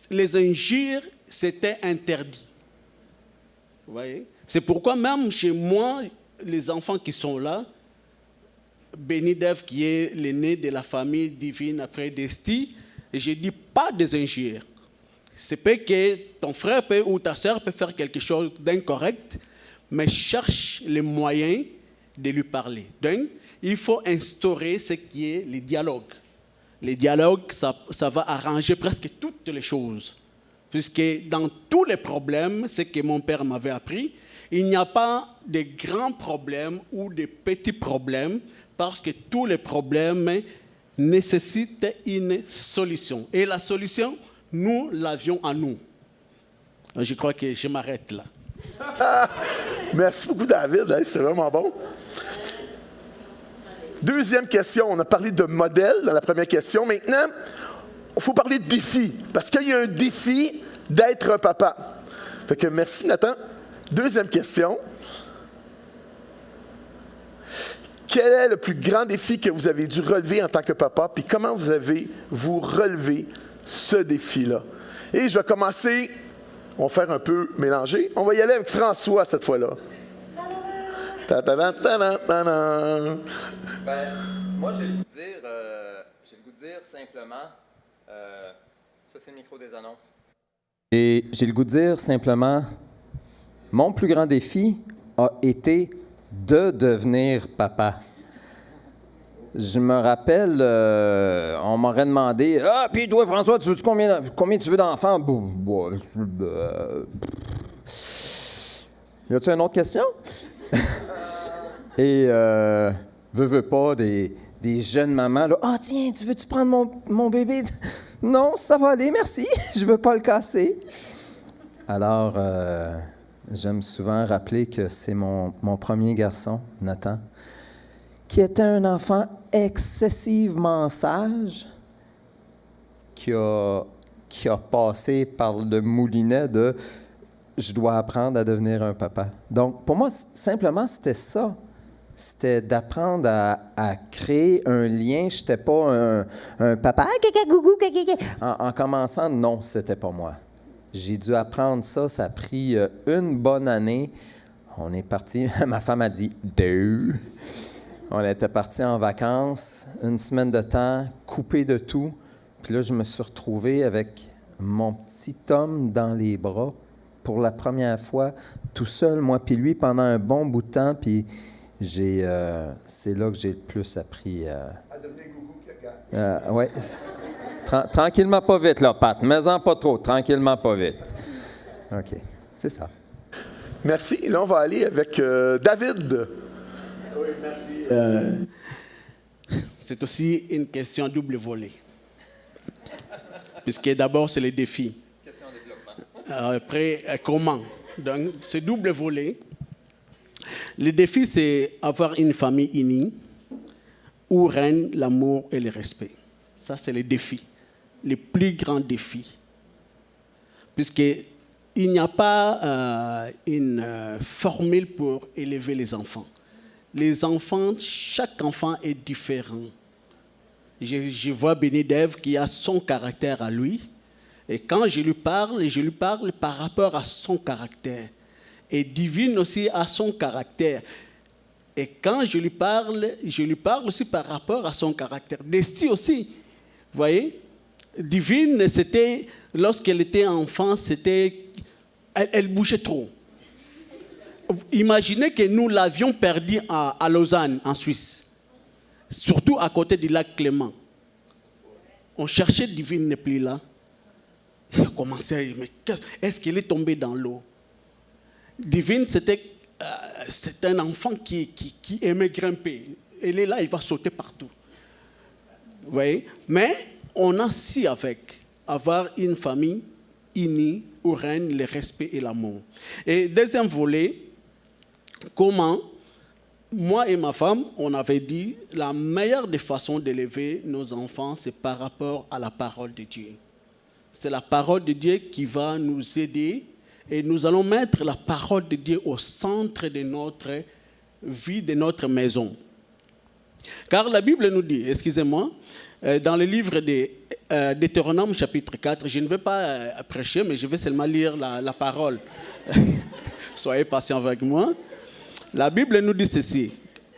Les injures, c'était interdit. Vous voyez? C'est pourquoi même chez moi, les enfants qui sont là, Béni-Dev, qui est l'aîné de la famille divine après Desti, et je dis pas des injures. C'est pas que ton frère ou ta soeur peut faire quelque chose d'incorrect, mais cherche les moyens de lui parler. Donc, il faut instaurer ce qui est le dialogue. Le dialogue, ça va arranger presque toutes les choses. Puisque dans tous les problèmes, ce que mon père m'avait appris, il n'y a pas de grands problèmes ou de petits problèmes, parce que tous les problèmes nécessitent une solution. Et la solution, nous l'avions à nous. Je crois que je m'arrête là. Merci beaucoup, David. C'est vraiment bon. Deuxième question. On a parlé de modèle dans la première question. Maintenant, il faut parler de défi. Parce qu'il y a un défi d'être un papa. Fait que merci, Nathan. Deuxième question. Quel est le plus grand défi que vous avez dû relever en tant que papa? Puis comment vous relevé ce défi-là? Et je vais commencer, on va faire un peu mélanger. On va y aller avec François cette fois-là. Moi, j'ai le goût de dire simplement, ça c'est le micro des annonces. Et j'ai le goût de dire simplement, mon plus grand défi a été de devenir papa. Je me rappelle, on m'aurait demandé, « Ah, puis toi, François, tu veux combien tu veux d'enfants? » Y a-tu une autre question? Et, veux pas, des jeunes mamans, là, « Ah, tiens, tu veux-tu prendre mon bébé? » Non, ça va aller, merci, je veux pas le casser. Alors, j'aime souvent rappeler que c'est mon premier garçon, Nathan, qui était un enfant excessivement sage, qui a passé par le moulinet de « je dois apprendre à devenir un papa ». Donc, pour moi, simplement, c'était ça. C'était d'apprendre à créer un lien. Je n'étais pas un papa en commençant, non, c'était pas moi. J'ai dû apprendre ça. Ça a pris une bonne année. On est parti, ma femme a dit « deux ». On était partis en vacances, une semaine de temps, coupé de tout. Puis là, je me suis retrouvé avec mon petit homme dans les bras pour la première fois, tout seul, moi puis lui, pendant un bon bout de temps. Puis c'est là que j'ai le plus appris. À devenir gougou caca. Oui. Tranquillement, pas vite, là, Pat. Mais-en pas trop. Tranquillement, pas vite. OK. C'est ça. Merci. Là, on va aller avec David. Oui, merci. C'est aussi une question à double volet. Puisque d'abord, c'est les défis. Question de développement. Après, comment? Donc, c'est double volet. Le défi, c'est avoir une famille unie où règne l'amour et le respect. Ça, c'est le défi, le plus grand défi. Puisqu'il n'y a pas une formule pour élever les enfants. Les enfants, chaque enfant est différent. Je vois Bénédève qui a son caractère à lui. Et quand je lui parle par rapport à son caractère. Et Divine aussi a son caractère. Et quand je lui parle aussi par rapport à son caractère. Desti aussi, vous voyez, Divine, c'était, lorsqu'elle était enfant, elle bougeait trop. Imaginez que nous l'avions perdue à Lausanne, en Suisse. Surtout à côté du lac Clément. On cherchait Divine, n'est plus là. J'ai commencé à dire, mais est-ce qu'elle est tombée dans l'eau? Divine, c'est un enfant qui aimait grimper. Elle est là, il va sauter partout. Vous voyez? Mais on a si avoir une famille unie où règne le respect et l'amour. Et deuxième volet, comment, moi et ma femme, on avait dit, la meilleure des façons d'élever nos enfants, c'est par rapport à la parole de Dieu. C'est la parole de Dieu qui va nous aider et nous allons mettre la parole de Dieu au centre de notre vie, de notre maison. Car la Bible nous dit, excusez-moi, dans le livre de Deutéronome chapitre 4, je ne vais pas prêcher, mais je vais seulement lire la parole. Soyez patients avec moi. La Bible nous dit ceci,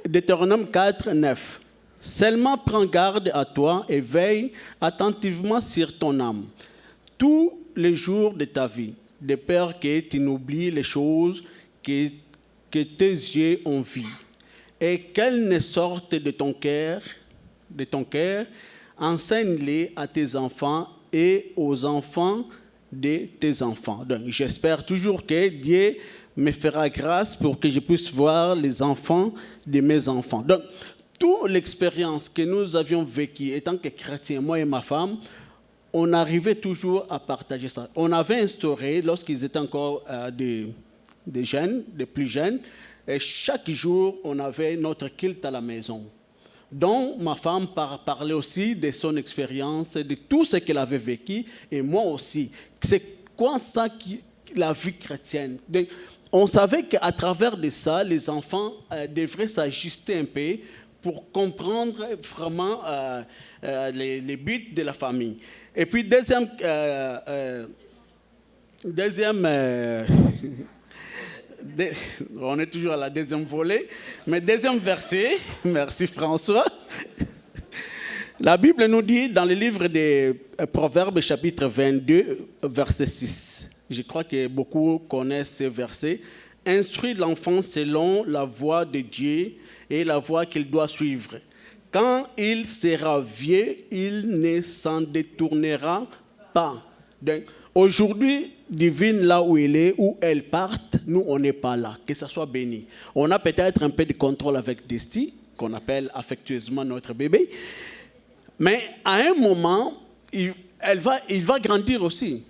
Deutéronome 4, 9. « Seulement prends garde à toi et veille attentivement sur ton âme, tous les jours de ta vie, de peur que tu n'oublies les choses que tes yeux ont vues, et qu'elles ne sortent de ton cœur, enseigne-les à tes enfants et aux enfants de tes enfants. » Donc, j'espère toujours que Dieu me fera grâce pour que je puisse voir les enfants de mes enfants. Donc, toute l'expérience que nous avions vécue étant que chrétiens, moi et ma femme, on arrivait toujours à partager ça. On avait instauré, lorsqu'ils étaient encore des jeunes, des plus jeunes, et chaque jour, on avait notre culte à la maison. Donc, ma femme parlait aussi de son expérience, de tout ce qu'elle avait vécu, et moi aussi. C'est quoi ça, la vie chrétienne? On savait qu'à travers de ça, les enfants devraient s'ajuster un peu pour comprendre vraiment les buts de la famille. Et puis, on est toujours à la deuxième volet, mais deuxième verset, merci François. La Bible nous dit dans le livre des Proverbes, chapitre 22, verset 6. Je crois que beaucoup connaissent ce verset. « Instruis l'enfant selon la voie de Dieu et la voie qu'il doit suivre. Quand il sera vieux, il ne s'en détournera pas. » Donc, aujourd'hui, Divine, là où il est, où elle parte, nous, on n'est pas là. Que ça soit béni. On a peut-être un peu de contrôle avec Desti, qu'on appelle affectueusement notre bébé. Mais à un moment, il va grandir aussi.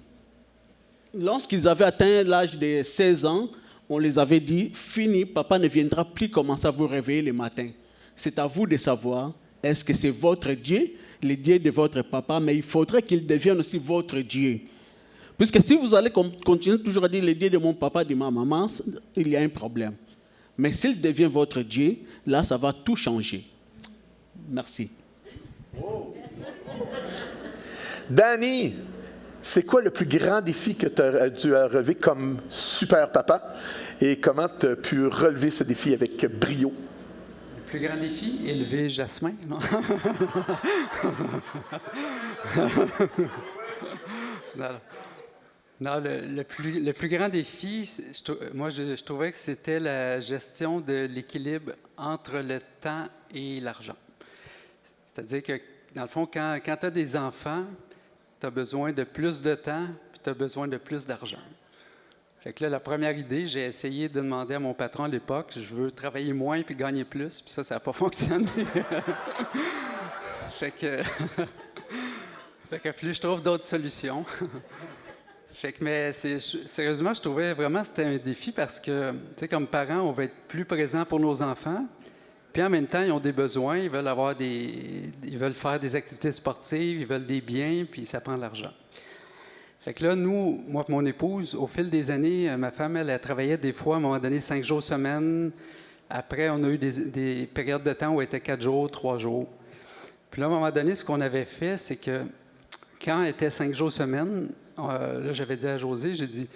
Lorsqu'ils avaient atteint l'âge de 16 ans, on les avait dit, fini, papa ne viendra plus commencer à vous réveiller le matin. C'est à vous de savoir, est-ce que c'est votre Dieu, le Dieu de votre papa, mais il faudrait qu'il devienne aussi votre Dieu. Puisque si vous allez continuer toujours à dire le Dieu de mon papa, de ma maman, il y a un problème. Mais s'il devient votre Dieu, là, ça va tout changer. Merci. Oh. Danny, c'est quoi le plus grand défi que tu as dû relever comme super papa et comment tu as pu relever ce défi avec brio? Le plus grand défi, élever Jasmin, non? Non, le plus grand défi, je trouvais que c'était la gestion de l'équilibre entre le temps et l'argent. C'est-à-dire que, dans le fond, quand tu as des enfants, tu as besoin de plus de temps, puis tu as besoin de plus d'argent. Fait que là, la première idée, j'ai essayé de demander à mon patron à l'époque, je veux travailler moins puis gagner plus, puis ça n'a pas fonctionné. Fait que plus je trouve d'autres solutions. Fait que, mais sérieusement, je trouvais vraiment que c'était un défi parce que, tu sais, comme parents, on va être plus présents pour nos enfants. Puis en même temps, ils ont des besoins, ils veulent faire des activités sportives, ils veulent des biens, puis ça prend de l'argent. Fait que là, nous, moi et mon épouse, au fil des années, ma femme, elle travaillait des fois, à un moment donné, 5 jours semaine. Après, on a eu des périodes de temps où elle était 4 jours, 3 jours. Puis là, à un moment donné, ce qu'on avait fait, c'est que quand elle était 5 jours semaine, là, j'avais dit à José, j'ai dit,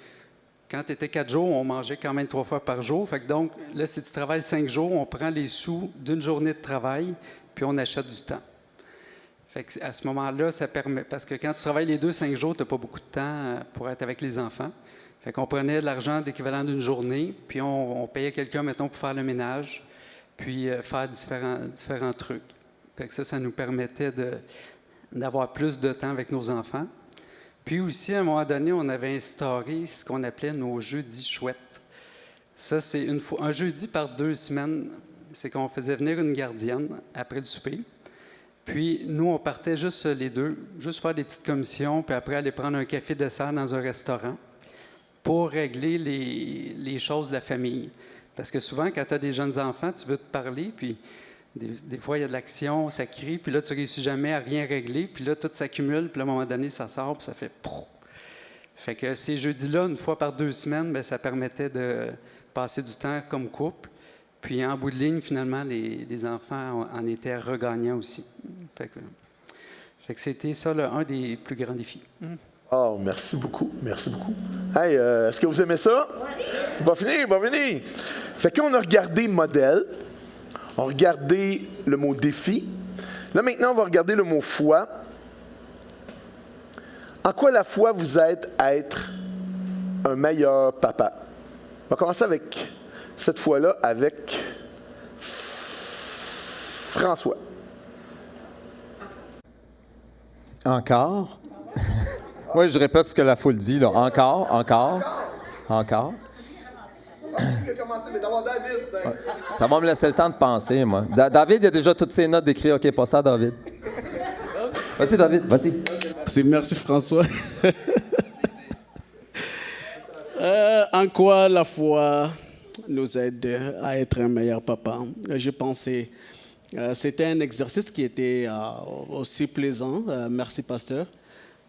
quand tu étais 4 jours, on mangeait quand même 3 fois par jour. Fait que donc, là, si tu travailles 5 jours, on prend les sous d'une journée de travail, puis on achète du temps. Fait que à ce moment-là, ça permet, parce que quand tu travailles les 5 jours, tu n'as pas beaucoup de temps pour être avec les enfants. Fait qu'on prenait de l'argent d'équivalent d'une journée, puis on payait quelqu'un, mettons, pour faire le ménage, puis faire différents trucs. Fait que ça nous permettait d'avoir plus de temps avec nos enfants. Puis aussi, à un moment donné, on avait instauré ce qu'on appelait nos jeudis chouettes. Ça, c'est un jeudi par 2 semaines. C'est qu'on faisait venir une gardienne après le souper. Puis nous, on partait juste les deux, juste faire des petites commissions, puis après aller prendre un café dessert dans un restaurant pour régler les choses de la famille. Parce que souvent, quand tu as des jeunes enfants, tu veux te parler, puis des fois, il y a de l'action, ça crie, puis là, tu ne réussis jamais à rien régler, puis là, tout s'accumule, puis là, à un moment donné, ça sort, puis ça fait « pouf ». Fait que ces jeudis-là, une fois par 2 semaines, bien, ça permettait de passer du temps comme couple. Puis en bout de ligne, finalement, les enfants en étaient regagnants aussi. Fait que c'était ça, un des plus grands défis. Oh, merci beaucoup, merci beaucoup. Hey, est-ce que vous aimez ça? Oui! Pas fini. Fait qu'on a regardé modèle, on a regardé le mot défi. Là, maintenant, on va regarder le mot foi. En quoi la foi vous aide à être un meilleur papa? On va commencer avec, cette fois-là, avec François. Encore? Moi, je répète ce que la foule dit, là. Encore. Ça va me laisser le temps de penser, moi. David, il a déjà toutes ses notes d'écrit. OK, pas ça, David. Vas-y, David, vas-y. Merci François. En quoi la foi nous aide à être un meilleur papa? Je pensais, c'était un exercice qui était aussi plaisant. Merci, pasteur.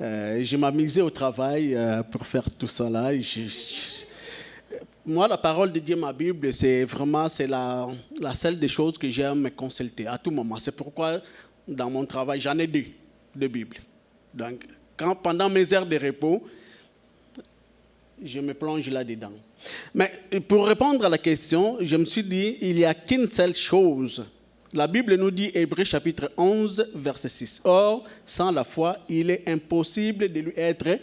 Je m'amusais au travail pour faire tout ça là. Moi, la parole de Dieu, ma Bible, c'est la seule des choses que j'aime consulter à tout moment. C'est pourquoi, dans mon travail, j'en ai 2 de Bible. Donc, pendant mes heures de repos, je me plonge là-dedans. Mais pour répondre à la question, je me suis dit, il n'y a qu'une seule chose. La Bible nous dit, Hébreux chapitre 11, verset 6. Or, sans la foi, il est impossible de lui être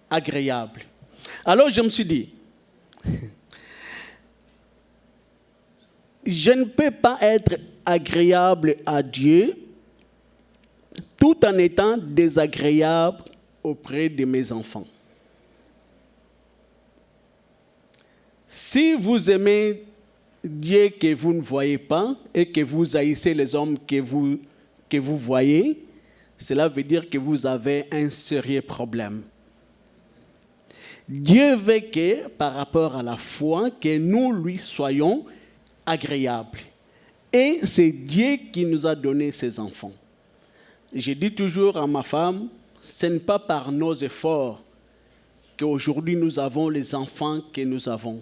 agréable. Alors, je me suis dit, je ne peux pas être agréable à Dieu tout en étant désagréable auprès de mes enfants. Si vous aimez Dieu que vous ne voyez pas et que vous haïssez les hommes que vous voyez, cela veut dire que vous avez un sérieux problème. Dieu veut que, par rapport à la foi, que nous lui soyons agréables. Et c'est Dieu qui nous a donné ces enfants. Je dis toujours à ma femme, ce n'est pas par nos efforts qu'aujourd'hui nous avons les enfants que nous avons.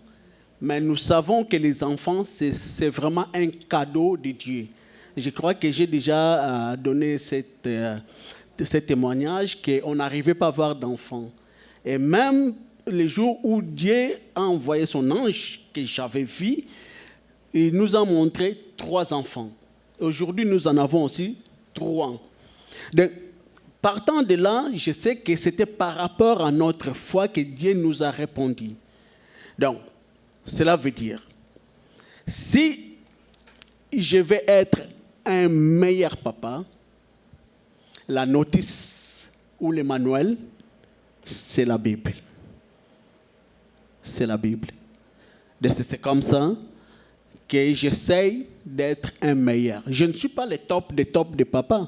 Mais nous savons que les enfants, c'est vraiment un cadeau de Dieu. Je crois que j'ai déjà donné ce témoignage qu'on n'arrivait pas à avoir d'enfants. Et même le jour où Dieu a envoyé son ange, que j'avais vu, il nous a montré 3 enfants. Aujourd'hui, nous en avons aussi 3. Donc, partant de là, je sais que c'était par rapport à notre foi que Dieu nous a répondu. Donc, cela veut dire, si je vais être un meilleur papa, la notice ou le manuel, c'est la Bible. C'est la Bible. C'est comme ça que j'essaye d'être un meilleur. Je ne suis pas le top des papas,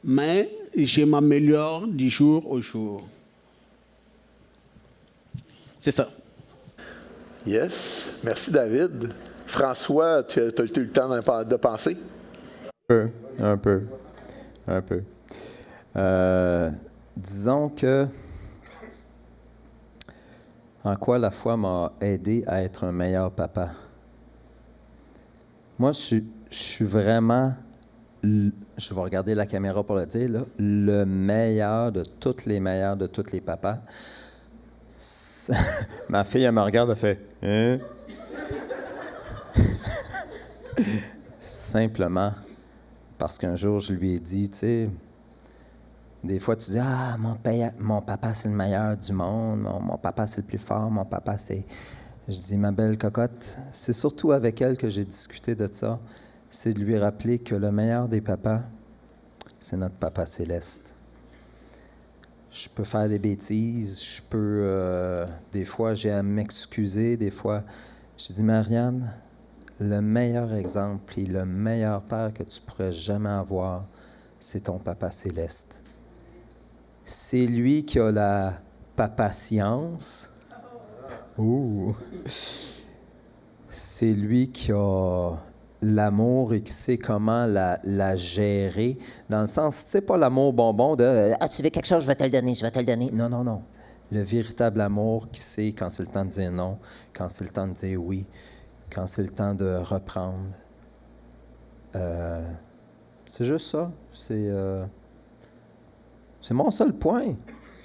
mais je m'améliore du jour au jour. C'est ça. Yes. Merci, David. François, tu as eu le temps de penser? Un peu. Disons que en quoi la foi m'a aidé à être un meilleur papa. Moi, je suis vraiment, je vais regarder la caméra pour le dire, là, le meilleur de tous les meilleurs de tous les papas. Ma fille, elle me regarde, elle fait « Hein? » Simplement parce qu'un jour, je lui ai dit, tu sais, des fois, tu dis « Ah, mon papa, c'est le meilleur du monde. Mon papa, c'est le plus fort. Mon papa, c'est... » Je dis « Ma belle cocotte, c'est surtout avec elle que j'ai discuté de ça. C'est de lui rappeler que le meilleur des papas, c'est notre Papa céleste. Je peux faire des bêtises. Je peux... des fois, j'ai à m'excuser. Des fois, je dis « Marianne, le meilleur exemple et le meilleur père que tu pourrais jamais avoir, c'est ton Papa céleste. C'est lui qui a la papatience. Ouh! C'est lui qui a l'amour et qui sait comment la gérer. Dans le sens, tu sais, pas l'amour bonbon de « Ah, tu veux quelque chose, je vais te le donner, je vais te le donner. » Non, non, non. Le véritable amour qui sait quand c'est le temps de dire non, quand c'est le temps de dire oui, quand c'est le temps de reprendre. C'est juste ça. C'est mon seul point.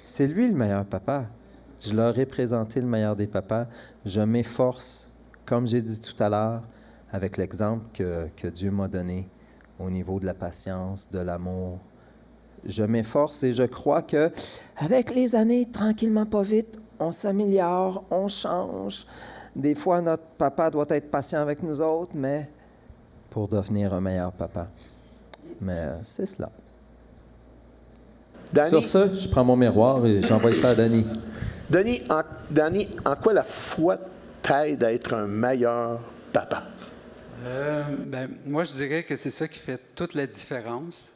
C'est lui le meilleur papa. Je leur ai présenté le meilleur des papas. Je m'efforce, comme j'ai dit tout à l'heure, avec l'exemple que Dieu m'a donné au niveau de la patience, de l'amour. Je m'efforce et je crois que avec les années, tranquillement, pas vite, on s'améliore, on change. Des fois, notre papa doit être patient avec nous autres, mais pour devenir un meilleur papa. Mais c'est cela. Danny, sur ce, je prends mon miroir et j'envoie ça à Danny. Danny, en quoi la foi t'aide à être un meilleur papa? Moi, je dirais que c'est ça qui fait toute la différence.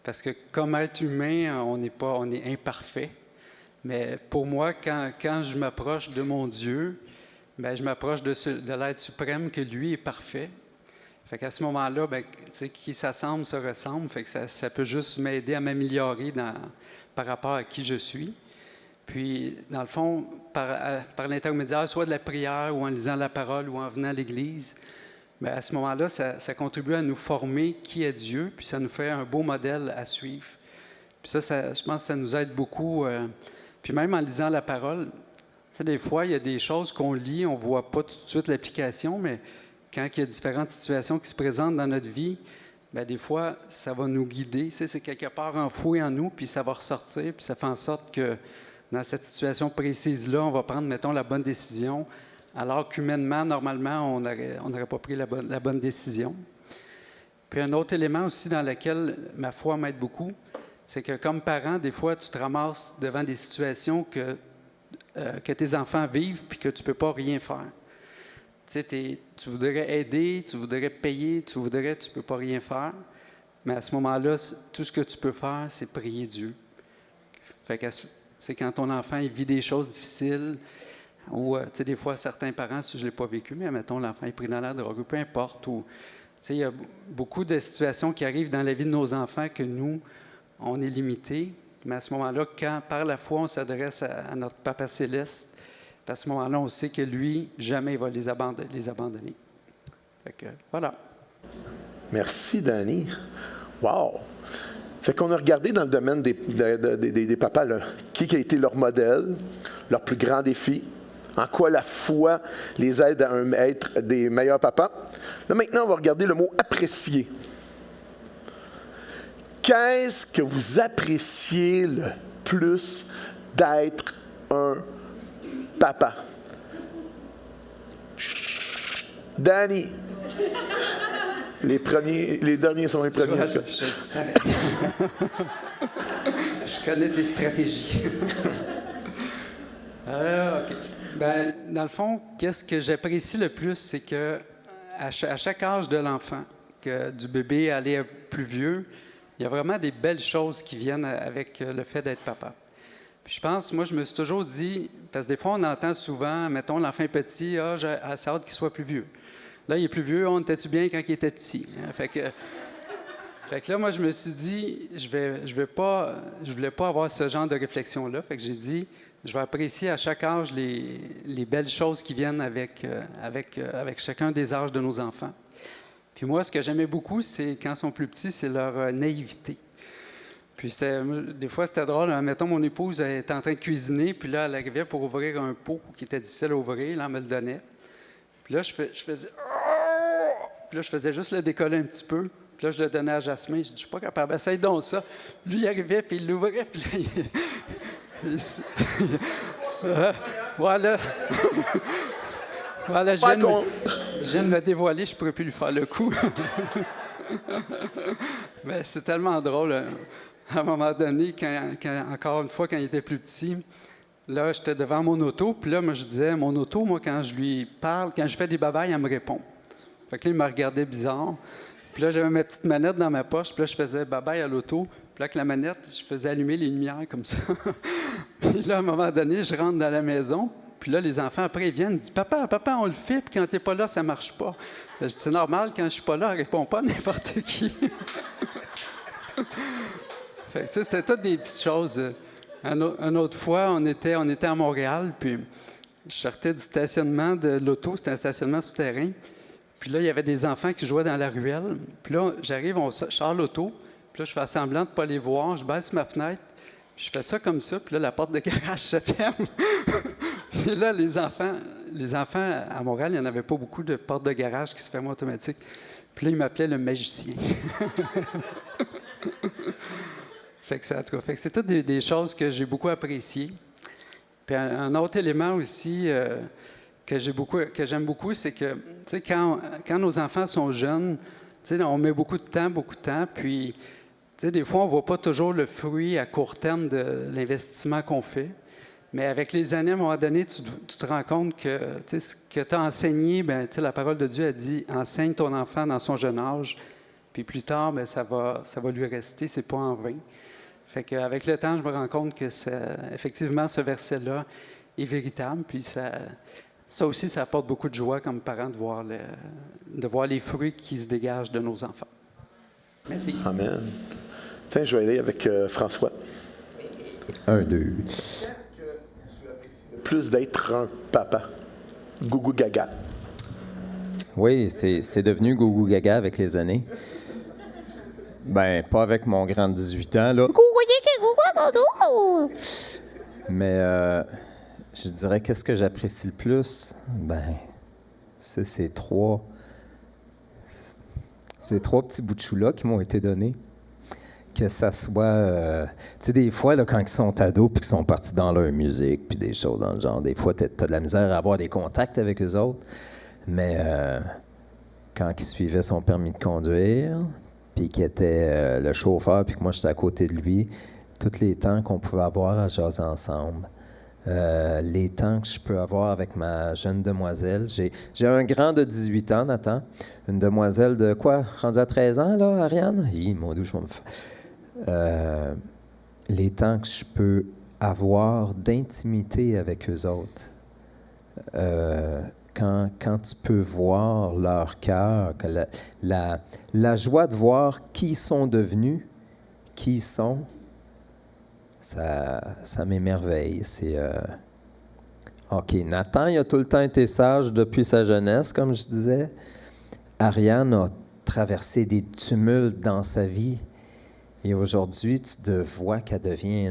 Parce que comme être humain, on est imparfait. Mais pour moi, quand je m'approche de mon Dieu, je m'approche de l'être suprême que lui est parfait. Fait qu'à ce moment-là, qui s'assemble se ressemble. Fait que ça peut juste m'aider à m'améliorer par rapport à qui je suis. Puis, dans le fond, par l'intermédiaire, soit de la prière ou en lisant la parole ou en venant à l'Église, à ce moment-là, ça contribue à nous former qui est Dieu, puis ça nous fait un beau modèle à suivre. Puis ça je pense que ça nous aide beaucoup. Puis même en lisant la parole, tu sais, des fois, il y a des choses qu'on lit, on ne voit pas tout de suite l'application, mais quand il y a différentes situations qui se présentent dans notre vie, des fois, ça va nous guider. Tu sais, c'est quelque part enfoui en nous, puis ça va ressortir, puis ça fait en sorte que dans cette situation précise-là, on va prendre, mettons, la bonne décision, alors qu'humainement, normalement, on n'aurait pas pris la bonne décision. Puis un autre élément aussi dans lequel ma foi m'aide beaucoup, c'est que comme parent, des fois, tu te ramasses devant des situations que tes enfants vivent puis que tu ne peux pas rien faire. Tu sais, tu voudrais aider, tu voudrais payer, tu ne peux pas rien faire. Mais à ce moment-là, tout ce que tu peux faire, c'est prier Dieu. Fait que, tu sais, quand ton enfant il vit des choses difficiles, ou, tu sais, des fois, certains parents, si je ne l'ai pas vécu, mais mettons, l'enfant est pris dans la drogue, peu importe. Ou, tu sais, il y a beaucoup de situations qui arrivent dans la vie de nos enfants que nous, on est limités. Mais à ce moment-là, quand, par la foi, on s'adresse à notre Papa céleste, à ce moment-là, on sait que lui, jamais il va les abandonner. Fait que, voilà. Merci, Danny. Wow! Fait qu'on a regardé dans le domaine des papas, là, qui a été leur modèle, leur plus grand défi, en quoi la foi les aide à être des meilleurs papas. Là, maintenant, on va regarder le mot « apprécier ». Qu'est-ce que vous appréciez le plus d'être un papa? Chut. Danny. Les derniers sont les premiers. Je le savais. Je connais tes stratégies. OK. Dans le fond, qu'est-ce que j'apprécie le plus, c'est que à chaque âge de l'enfant, du bébé à aller plus vieux, il y a vraiment des belles choses qui viennent avec le fait d'être papa. Puis je pense, moi, je me suis toujours dit, parce que des fois, on entend souvent, mettons, l'enfant est petit, j'ai assez hâte qu'il soit plus vieux. Là, il est plus vieux, on était-tu bien quand il était petit? Hein? Fait que là, moi, je me suis dit, je voulais pas avoir ce genre de réflexion-là. Fait que j'ai dit, je vais apprécier à chaque âge les belles choses qui viennent avec chacun des âges de nos enfants. Puis moi, ce que j'aimais beaucoup, c'est quand ils sont plus petits, c'est leur naïveté. Puis des fois, c'était drôle. Hein, mettons, mon épouse elle était en train de cuisiner, puis là, elle arrivait pour ouvrir un pot qui était difficile à ouvrir. Là, elle me le donnait. Puis là, je faisais... Puis là, je faisais juste le décoller un petit peu. Puis là, je le donnais à Jasmin. Je dis, je suis pas capable. Essaye donc ça. Lui, il arrivait, puis il l'ouvrait. Puis là, voilà. Voilà, je viens de me dévoiler. Je ne pourrais plus lui faire le coup. Mais c'est tellement drôle. À un moment donné, encore une fois, quand il était plus petit, là, j'étais devant mon auto. Puis là, moi, je disais, mon auto, moi, quand je lui parle, quand je fais des babayes, elle me répond. Fait que là, il me regardait bizarre. Puis là, j'avais ma petite manette dans ma poche. Puis là, je faisais bye-bye à l'auto. Puis là, avec la manette, je faisais allumer les lumières comme ça. Puis là, à un moment donné, je rentre dans la maison. Puis là, les enfants, après, ils viennent, ils disent « Papa, on le fait, puis quand t'es pas là, ça marche pas. » Je dis « C'est normal, quand je suis pas là, elle répond pas à n'importe qui. » Fait que, c'était toutes des petites choses. Une autre fois, on était à Montréal, puis je sortais du stationnement de l'auto. C'était un stationnement souterrain. Puis là, il y avait des enfants qui jouaient dans la ruelle. Puis là, j'arrive, on sort l'auto. Puis là, je fais semblant de ne pas les voir. Je baisse ma fenêtre. Puis je fais ça comme ça. Puis là, la porte de garage se ferme. Puis là, les enfants, à Montréal, il n'y en avait pas beaucoup de portes de garage qui se ferment automatiques. Puis là, ils m'appelaient le magicien. Fait que c'est toutes des choses que j'ai beaucoup appréciées. Puis un autre élément aussi que j'aime beaucoup, c'est que, tu sais, quand nos enfants sont jeunes, tu sais, on met beaucoup de temps, puis, tu sais, des fois, on ne voit pas toujours le fruit à court terme de l'investissement qu'on fait. Mais avec les années, à un moment donné, tu te rends compte que, tu sais, ce que tu as enseigné, bien, tu sais, la parole de Dieu a dit « Enseigne ton enfant dans son jeune âge », puis plus tard, bien, ça va lui rester, c'est pas en vain. Fait qu'avec le temps, je me rends compte que effectivement, ce verset-là est véritable, puis ça aussi, ça apporte beaucoup de joie comme parent de voir les fruits qui se dégagent de nos enfants. Merci. Amen. Tiens, je vais aller avec François. 1, 2. Qu'est-ce que tu apprécies le plus d'être un papa? Gougou gaga. Oui, c'est devenu gougou gaga avec les années. Ben, pas avec mon grand de 18 ans, là. Mais je dirais, qu'est-ce que j'apprécie le plus? Ben, c'est ces trois petits bouts de chou-là qui m'ont été donnés. Que ça soit... tu sais, des fois, là, quand ils sont ados puis qu'ils sont partis dans leur musique puis des choses dans le genre, des fois, t'as de la misère à avoir des contacts avec eux autres. Mais quand ils suivaient son permis de conduire, puis qu'il était le chauffeur, puis que moi, j'étais à côté de lui, tous les temps qu'on pouvait avoir à jaser ensemble, les temps que je peux avoir avec ma jeune demoiselle. J'ai un grand de 18 ans, Nathan. Une demoiselle de quoi? Rendue à 13 ans, là, Ariane? Hi, mon Dieu, je vais me... les temps que je peux avoir d'intimité avec eux autres. Quand tu peux voir leur cœur, que la joie de voir qui ils sont devenus, qui ils sont, ça m'émerveille. C'est OK, Nathan, il a tout le temps été sage depuis sa jeunesse, comme je disais. Ariane a traversé des tumultes dans sa vie. Et aujourd'hui, tu vois qu'elle devient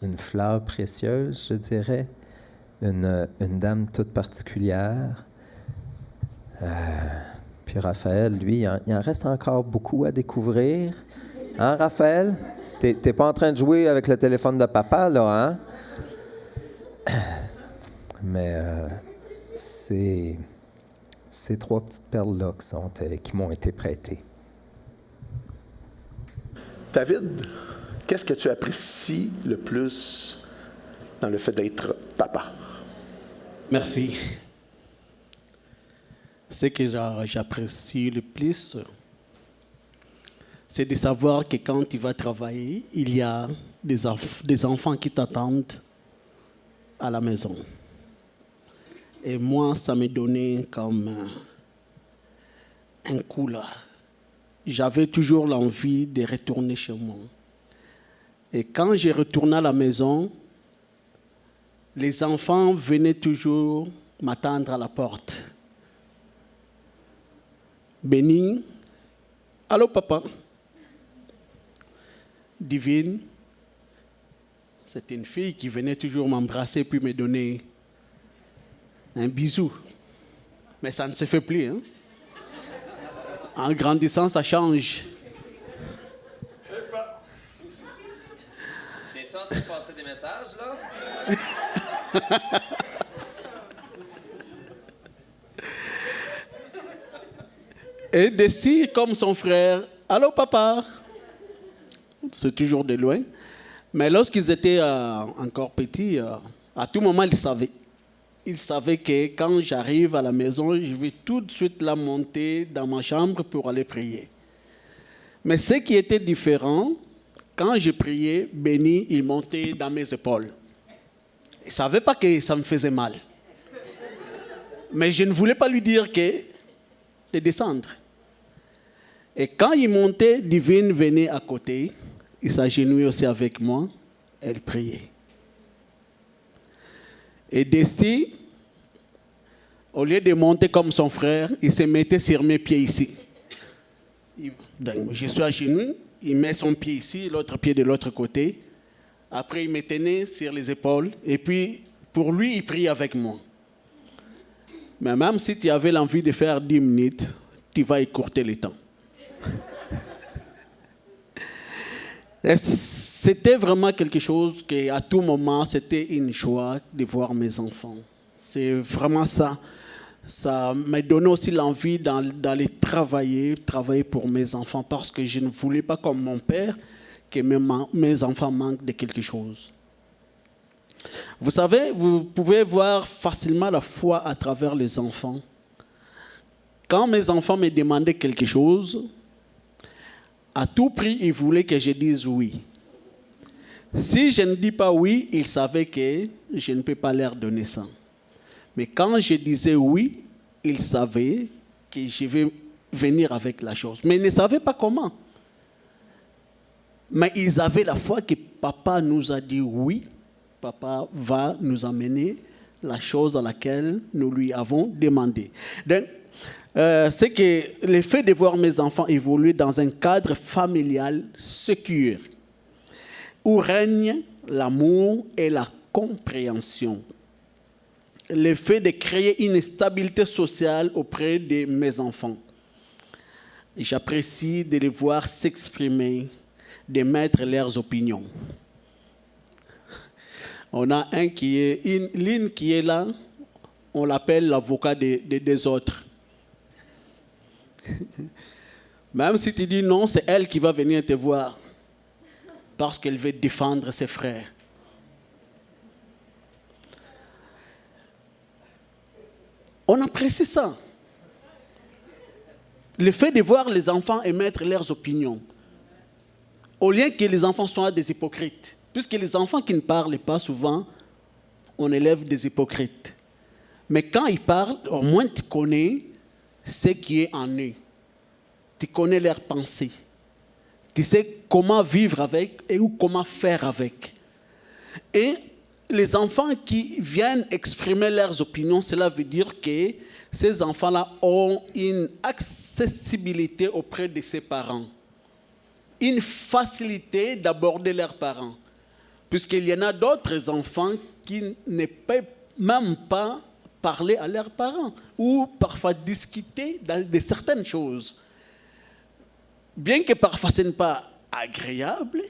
une fleur précieuse, je dirais. Une dame toute particulière. Puis Raphaël, lui, il en reste encore beaucoup à découvrir. Hein, Raphaël? T'es pas en train de jouer avec le téléphone de papa, là, hein? Mais c'est ces trois petites perles-là qui m'ont été prêtées. David, qu'est-ce que tu apprécies le plus dans le fait d'être papa? Merci. Ce que j'apprécie le plus, c'est de savoir que quand tu vas travailler, il y a des enfants qui t'attendent à la maison. Et moi, ça me donnait comme un coup là. J'avais toujours l'envie de retourner chez moi. Et quand j'ai retourné à la maison, les enfants venaient toujours m'attendre à la porte. Béni, allô papa. Divine, c'est une fille qui venait toujours m'embrasser puis me donner un bisou. Mais ça ne se fait plus, hein? En grandissant, ça change. T'es-tu en train de passer des messages, là? Et Desti, comme son frère, allô papa. C'est toujours de loin. Mais lorsqu'ils étaient encore petits, à tout moment, ils savaient. Il savait que quand j'arrive à la maison, je vais tout de suite la monter dans ma chambre pour aller prier. Mais ce qui était différent, quand je priais, Béni, il montait dans mes épaules. Il ne savait pas que ça me faisait mal. Mais je ne voulais pas lui dire de descendre. Et quand il montait, Divine venait à côté, il s'agenouillait aussi avec moi, elle priait. Et Desti, au lieu de monter comme son frère, il se mettait sur mes pieds ici. Donc, je suis à genoux, il met son pied ici, l'autre pied de l'autre côté. Après, il me tenait sur les épaules. Et puis, pour lui, il prie avec moi. Mais même si tu avais l'envie de faire 10 minutes, tu vas écourter le temps. C'était vraiment quelque chose qu'à tout moment, c'était une joie de voir mes enfants. C'est vraiment ça. Ça m'a donné aussi l'envie d'aller travailler pour mes enfants parce que je ne voulais pas, comme mon père, que mes enfants manquent de quelque chose. Vous savez, vous pouvez voir facilement la foi à travers les enfants. Quand mes enfants me demandaient quelque chose, à tout prix, ils voulaient que je dise oui. Si je ne dis pas oui, ils savaient que je ne peux pas leur donner ça. Mais quand je disais oui, ils savaient que je vais venir avec la chose. Mais ils ne savaient pas comment. Mais ils avaient la foi que papa nous a dit oui, papa va nous amener la chose à laquelle nous lui avons demandé. Donc, c'est que le fait de voir mes enfants évoluer dans un cadre familial sécure, où règne l'amour et la compréhension. Le fait de créer une stabilité sociale auprès de mes enfants. J'apprécie de les voir s'exprimer, de mettre leurs opinions. On a Lynn qui est là, on l'appelle l'avocat des autres. Même si tu dis non, c'est elle qui va venir te voir parce qu'elle veut défendre ses frères. On apprécie ça. Le fait de voir les enfants émettre leurs opinions, au lieu que les enfants soient des hypocrites. Puisque les enfants qui ne parlent pas souvent, on élève des hypocrites. Mais quand ils parlent, au moins tu connais ce qui est en eux. Tu connais leurs pensées. Tu sais comment vivre avec et comment faire avec. Et les enfants qui viennent exprimer leurs opinions, cela veut dire que ces enfants-là ont une accessibilité auprès de ses parents. Une facilité d'aborder leurs parents. Puisqu'il y en a d'autres enfants qui ne peuvent même pas parler à leurs parents ou parfois discuter de certaines choses. Bien que parfois ce n'est pas agréable,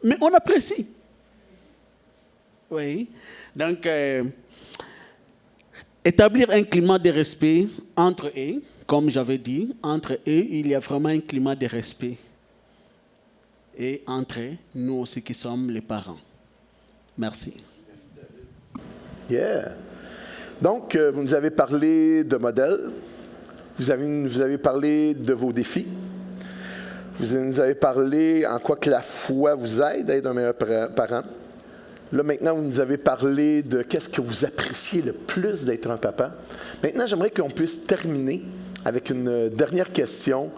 mais on apprécie. Oui. Donc, établir un climat de respect entre eux, comme j'avais dit, entre eux, il y a vraiment un climat de respect. Et entre nous aussi qui sommes les parents. Merci. Yeah. Donc, vous nous avez parlé de modèles, vous avez parlé de vos défis, Vous nous avez parlé en quoi que la foi vous aide à être un meilleur parent. Là, maintenant, vous nous avez parlé de qu'est-ce que vous appréciez le plus d'être un papa. Maintenant, j'aimerais qu'on puisse terminer avec une dernière question.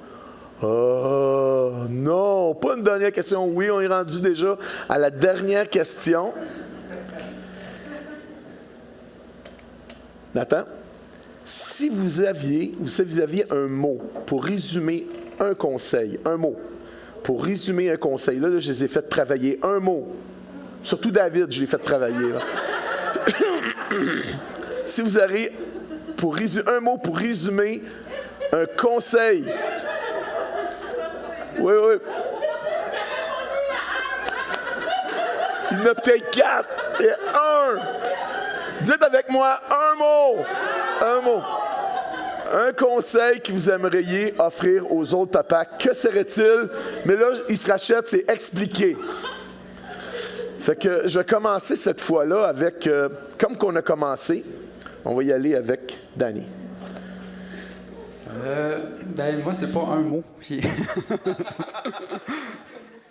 Oh, non, pas une dernière question. Oui, on est rendu déjà à la dernière question. Nathan, si vous aviez un mot pour résumer un conseil, un mot, pour résumer un conseil, là, je les ai fait travailler, un mot. Surtout David, je l'ai fait travailler. Là. Si vous avez un mot pour résumer un conseil. Oui. Il y en a peut-être 4 et 1. Dites avec moi un mot. Un mot. Un conseil que vous aimeriez offrir aux autres papas. Que serait-il? Mais là, il se rachète, c'est expliquer. Fait que je vais commencer cette fois-là avec, comme qu'on a commencé, on va y aller avec Danny. Moi, c'est pas un mot.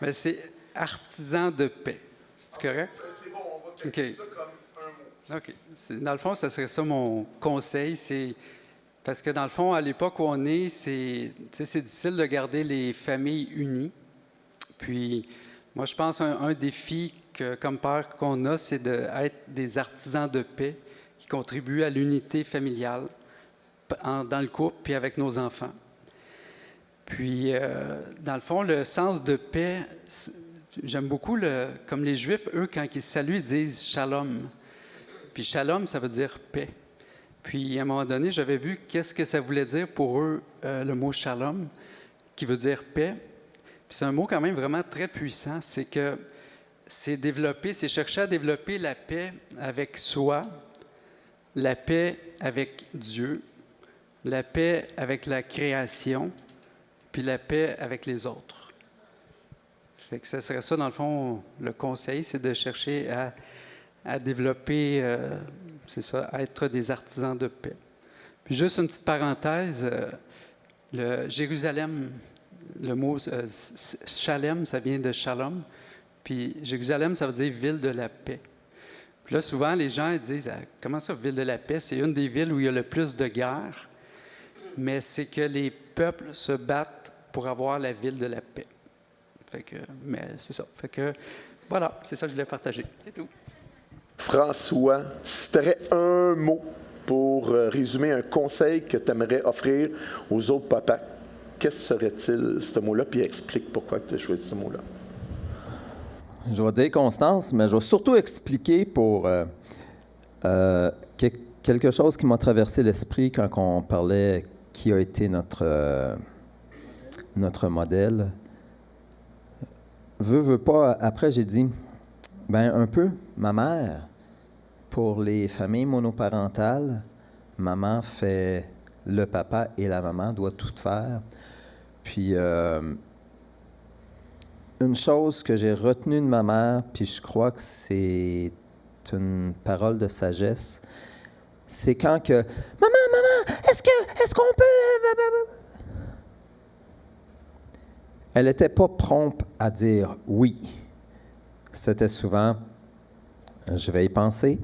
Mais c'est artisan de paix. C'est correct? C'est bon, on va calculer ça comme un mot. OK. Dans le fond, ça serait ça mon conseil. C'est parce que dans le fond, à l'époque où on est, c'est difficile de garder les familles unies. Puis, moi, je pense un défi comme père qu'on a, c'est d'être des artisans de paix qui contribuent à l'unité familiale dans le couple puis avec nos enfants. Puis, dans le fond, le sens de paix, j'aime beaucoup, comme les Juifs, eux, quand ils saluent, ils disent « shalom ». Puis « shalom », ça veut dire « paix ». Puis, à un moment donné, j'avais vu qu'est-ce que ça voulait dire pour eux, le mot « shalom », qui veut dire « paix ». Puis c'est un mot quand même vraiment très puissant. C'est que c'est chercher à développer la paix avec soi, la paix avec Dieu, la paix avec la création, puis la paix avec les autres. Fait que ça serait ça, dans le fond, le conseil, c'est de chercher à développer, à être des artisans de paix. Puis juste une petite parenthèse, le Jérusalem, le mot Shalem, ça vient de Shalom. Puis Jérusalem, ça veut dire ville de la paix. Puis là, souvent, les gens ils disent comment ça, ville de la paix? C'est une des villes où il y a le plus de guerres, mais c'est que les peuples se battent pour avoir la ville de la paix. Mais c'est ça. Fait que voilà, c'est ça que je voulais partager. C'est tout. François, si tu aurais un mot pour résumer un conseil que tu aimerais offrir aux autres papas, qu'est-ce serait-il, ce mot-là? Puis explique pourquoi tu as choisi ce mot-là. Je vais dire Constance, mais je vais surtout expliquer pour quelque chose qui m'a traversé l'esprit quand on parlait qui a été notre modèle. Veux pas, après j'ai dit, un peu, ma mère, pour les familles monoparentales, maman fait le papa et la maman doit tout faire. Puis, une chose que j'ai retenue de ma mère, puis je crois que c'est une parole de sagesse, c'est quand que « Maman, est-ce qu'on peut... » Elle n'était pas prompte à dire « oui ». C'était souvent « je vais y penser,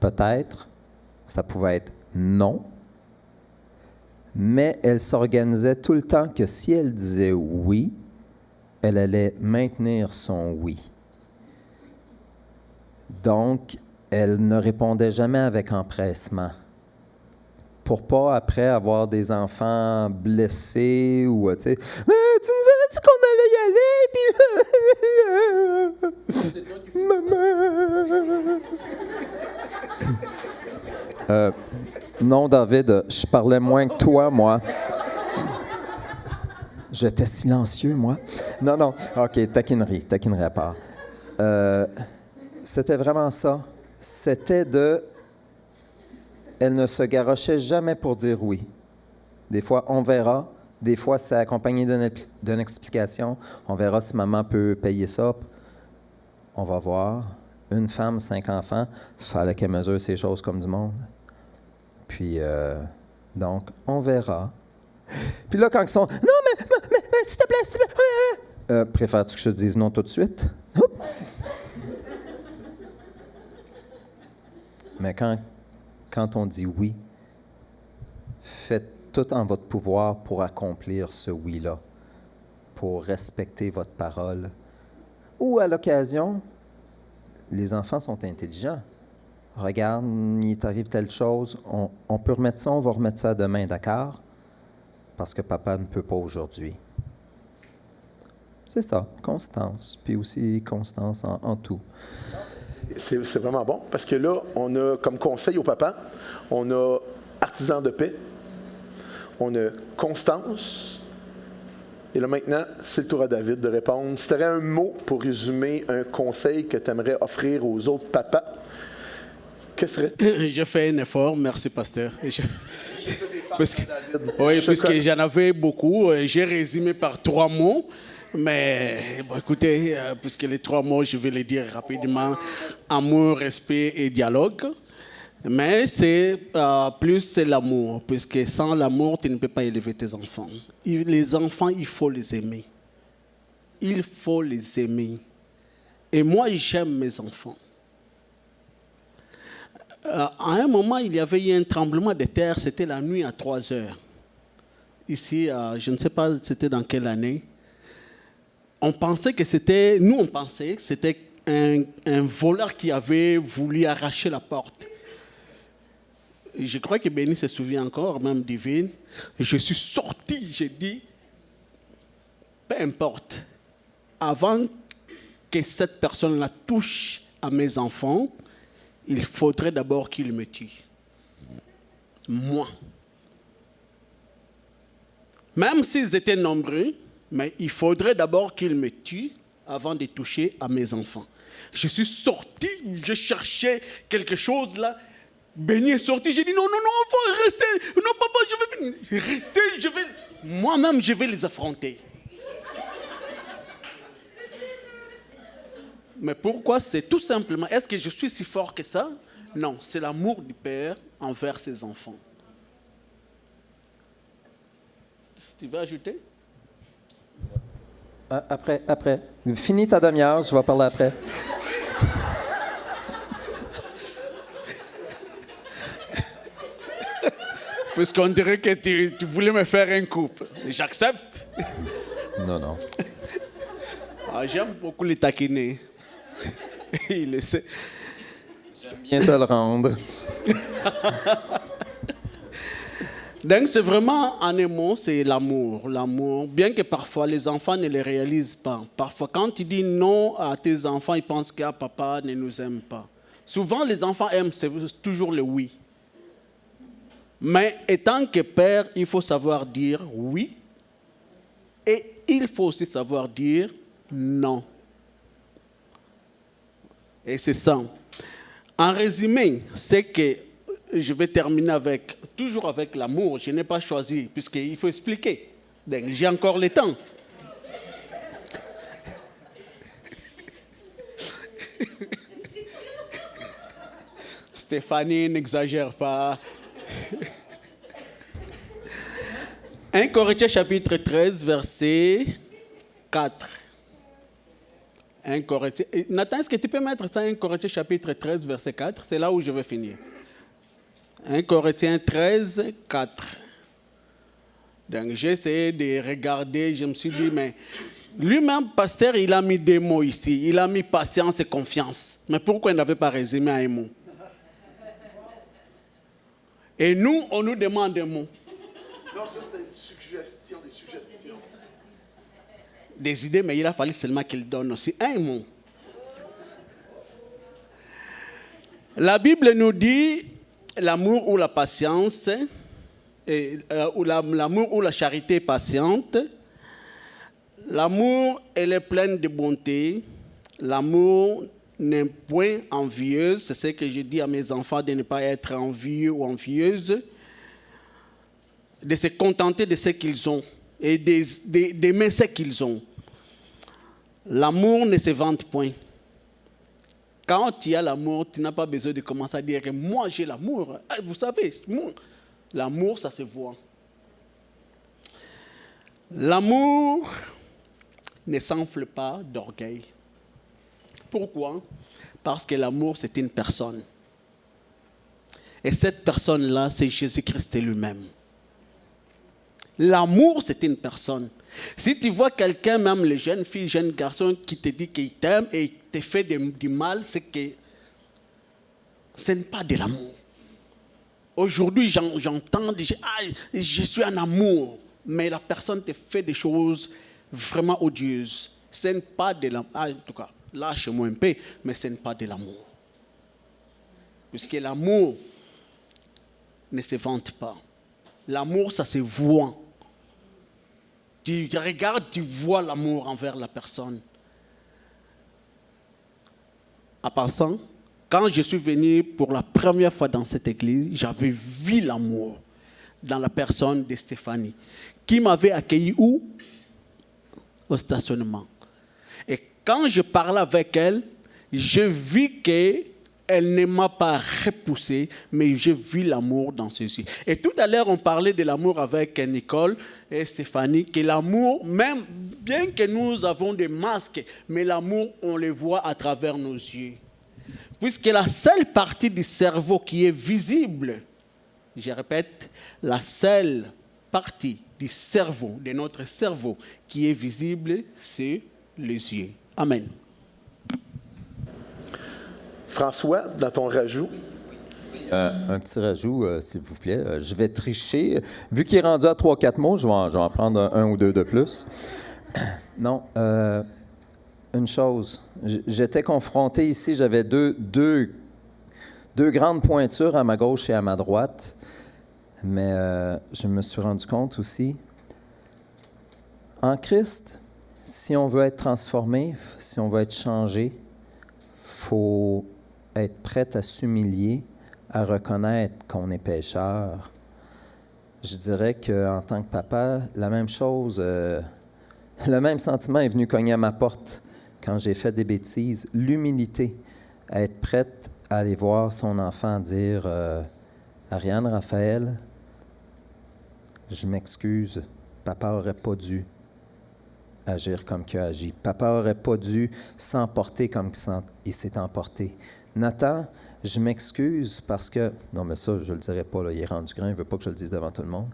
peut-être », ça pouvait être « non ». Mais elle s'organisait tout le temps que si elle disait « oui », elle allait maintenir son oui. Donc, elle ne répondait jamais avec empressement. Pour pas, après, avoir des enfants blessés ou, tu sais, « Mais tu nous avais dit qu'on allait y aller, puis... » Non, David, je parlais moins que toi, moi. J'étais silencieux, moi. Non. OK, taquinerie à part. C'était vraiment ça. C'était de... Elle ne se garochait jamais pour dire oui. Des fois, on verra. Des fois, c'est accompagné d'une explication. On verra si maman peut payer ça. On va voir. Une femme, 5 enfants, il fallait qu'elle mesure ces choses comme du monde. Puis, donc, on verra. Puis là, quand ils sont... Non, mais s'il te plaît, Préfères-tu que je te dise non tout de suite? Oups! Mais quand on dit oui, faites tout en votre pouvoir pour accomplir ce oui-là, pour respecter votre parole. Ou à l'occasion, les enfants sont intelligents. Regarde, il t'arrive telle chose, on peut remettre ça, on va remettre ça demain, d'accord? Parce que papa ne peut pas aujourd'hui. C'est ça, constance, puis aussi constance en tout. C'est vraiment bon, parce que là, on a comme conseil au papa, on a artisan de paix, on a constance, et là maintenant, c'est le tour à David de répondre. Si tu aurais un mot pour résumer un conseil que tu aimerais offrir aux autres papas, que serait-il? Je fais un effort, merci pasteur. Puisque j'en avais beaucoup, j'ai résumé par 3 mots. Mais bon, écoutez, puisque les 3 mots, je vais les dire rapidement. Amour, respect et dialogue. Mais c'est l'amour, puisque sans l'amour, tu ne peux pas élever tes enfants. Les enfants, il faut les aimer. Il faut les aimer. Et moi, j'aime mes enfants. À un moment, il y avait eu un tremblement de terre, c'était la nuit à 3 heures. Ici, je ne sais pas c'était dans quelle année. On pensait que c'était un voleur qui avait voulu arracher la porte. Et je crois que Béni se souvient encore, même Divine. Et je suis sorti, j'ai dit, peu importe, avant que cette personne-là touche à mes enfants, il faudrait d'abord qu'il me tue. Moi. Même s'ils étaient nombreux, mais il faudrait d'abord qu'il me tue avant de toucher à mes enfants. Je suis sorti, je cherchais quelque chose là. Béni est sorti, j'ai dit non, il faut rester. Non, papa, je vais rester, moi-même, je vais les affronter. Mais pourquoi? C'est tout simplement, est-ce que je suis si fort que ça? Non, c'est l'amour du Père envers ses enfants. Tu veux ajouter? Après. Finis ta demi-heure, je vais parler après. Puisqu'on dirait que tu voulais me faire un couple. J'accepte. Non. J'aime beaucoup les taquiner. Il essaie. J'aime bien te le rendre. Donc c'est vraiment en un mot, c'est l'amour. L'amour, bien que parfois les enfants ne le réalisent pas. Parfois quand tu dis non à tes enfants, ils pensent que papa ne nous aime pas. Souvent les enfants aiment, c'est toujours le oui. Mais étant que père, il faut savoir dire oui et il faut aussi savoir dire non. Et c'est ça. En résumé, c'est que je vais terminer toujours avec l'amour. Je n'ai pas choisi, puisqu'il faut expliquer. Donc, j'ai encore le temps. Stéphanie, n'exagère pas. 1 Corinthiens chapitre 13, verset 4. 1 Corinthiens. Nathan, est-ce que tu peux mettre ça 1 Corinthiens chapitre 13, verset 4? C'est là où je vais finir. 1 Corinthiens 13, 4. Donc j'ai essayé de regarder, je me suis dit, mais lui-même, pasteur, il a mis des mots ici. Il a mis patience et confiance. Mais pourquoi il n'avait pas résumé à un mot? Et nous, on nous demande un mot. Non, ça c'était une suggestion, des suggestions. Des idées, mais il a fallu seulement qu'il donne aussi un mot. La Bible nous dit l'amour ou la patience, ou l'amour ou la charité patiente. L'amour, elle est pleine de bonté. L'amour n'est point envieuse. C'est ce que je dis à mes enfants, de ne pas être envieux ou envieuse, de se contenter de ce qu'ils ont et d'aimer ce qu'ils ont. L'amour ne se vante point. Quand tu as l'amour, tu n'as pas besoin de commencer à dire que moi j'ai l'amour. Vous savez, l'amour, ça se voit. L'amour, ne s'enfle pas d'orgueil. Pourquoi? Parce que l'amour, c'est une personne. Et cette personne-là, c'est Jésus-Christ lui-même. L'amour, c'est une personne. Si tu vois quelqu'un, même les jeunes filles, jeunes garçons, qui te dit qu'il t'aime et te fait du mal, c'est que ce n'est pas de l'amour. Aujourd'hui, j'entends dire « Ah, je suis en amour », mais la personne te fait des choses vraiment odieuses. Ce n'est pas de l'amour. Ah, en tout cas, lâche-moi un peu, mais ce n'est pas de l'amour. Puisque l'amour ne se vante pas. L'amour, ça se voit. Tu regardes, tu vois l'amour envers la personne. En passant, quand je suis venu pour la première fois dans cette église, j'avais vu l'amour dans la personne de Stéphanie, qui m'avait accueilli où? Au stationnement. Et quand je parlais avec elle, j'ai vu qu'elle ne m'a pas repoussé, mais j'ai vu l'amour dans ses yeux. Et tout à l'heure, on parlait de l'amour avec Nicole et Stéphanie, que l'amour, même bien que nous avons des masques, mais l'amour, on le voit à travers nos yeux. Puisque la seule partie du cerveau qui est visible, je répète, la seule partie du cerveau, de notre cerveau qui est visible, c'est les yeux. Amen. François, dans ton rajout. Un petit rajout, s'il vous plaît. Je vais tricher. Vu qu'il est rendu à 3-4 mots, je vais en prendre un ou deux de plus. Non, une chose. J'étais confronté ici, j'avais deux grandes pointures à ma gauche et à ma droite. Mais je me suis rendu compte aussi, en Christ, si on veut être transformé, si on veut être changé, il faut être prêt à s'humilier, à reconnaître qu'on est pécheur. Je dirais qu'en tant que papa, la même chose, le même sentiment est venu cogner à ma porte quand j'ai fait des bêtises. L'humilité, à être prête à aller voir son enfant dire Ariane, Raphaël, je m'excuse, papa n'aurait pas dû agir comme il a agi. Papa n'aurait pas dû s'emporter comme il s'est emporté. Nathan, je m'excuse parce que... Non, mais ça, je ne le dirai pas, là, il est rendu grand, il ne veut pas que je le dise devant tout le monde.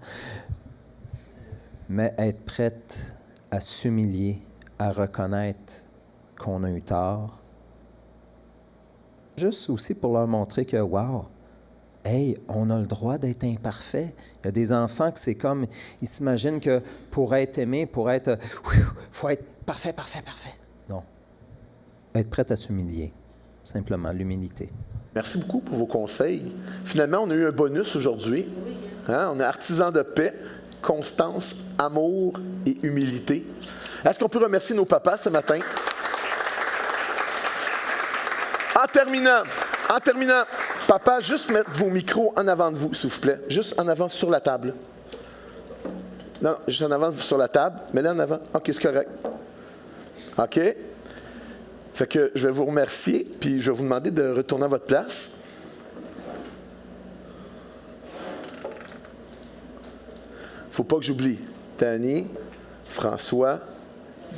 Mais être prête à s'humilier, à reconnaître qu'on a eu tort. Juste aussi pour leur montrer que, wow, hey, on a le droit d'être imparfait. Il y a des enfants que c'est comme, ils s'imaginent que pour être aimé, pour être, il faut être parfait, parfait, parfait. Non. Être prêt à s'humilier. Simplement, l'humilité. Merci beaucoup pour vos conseils. Finalement, on a eu un bonus aujourd'hui. Hein? On est artisans de paix, constance, amour et humilité. Est-ce qu'on peut remercier nos papas ce matin? En terminant, papa, juste mettre vos micros en avant de vous, s'il vous plaît. Juste en avant sur la table. Non, juste en avant sur la table. Mets-les en avant. OK, c'est correct. OK. Fait que je vais vous remercier, puis je vais vous demander de retourner à votre place. Faut pas que j'oublie. Tani, François,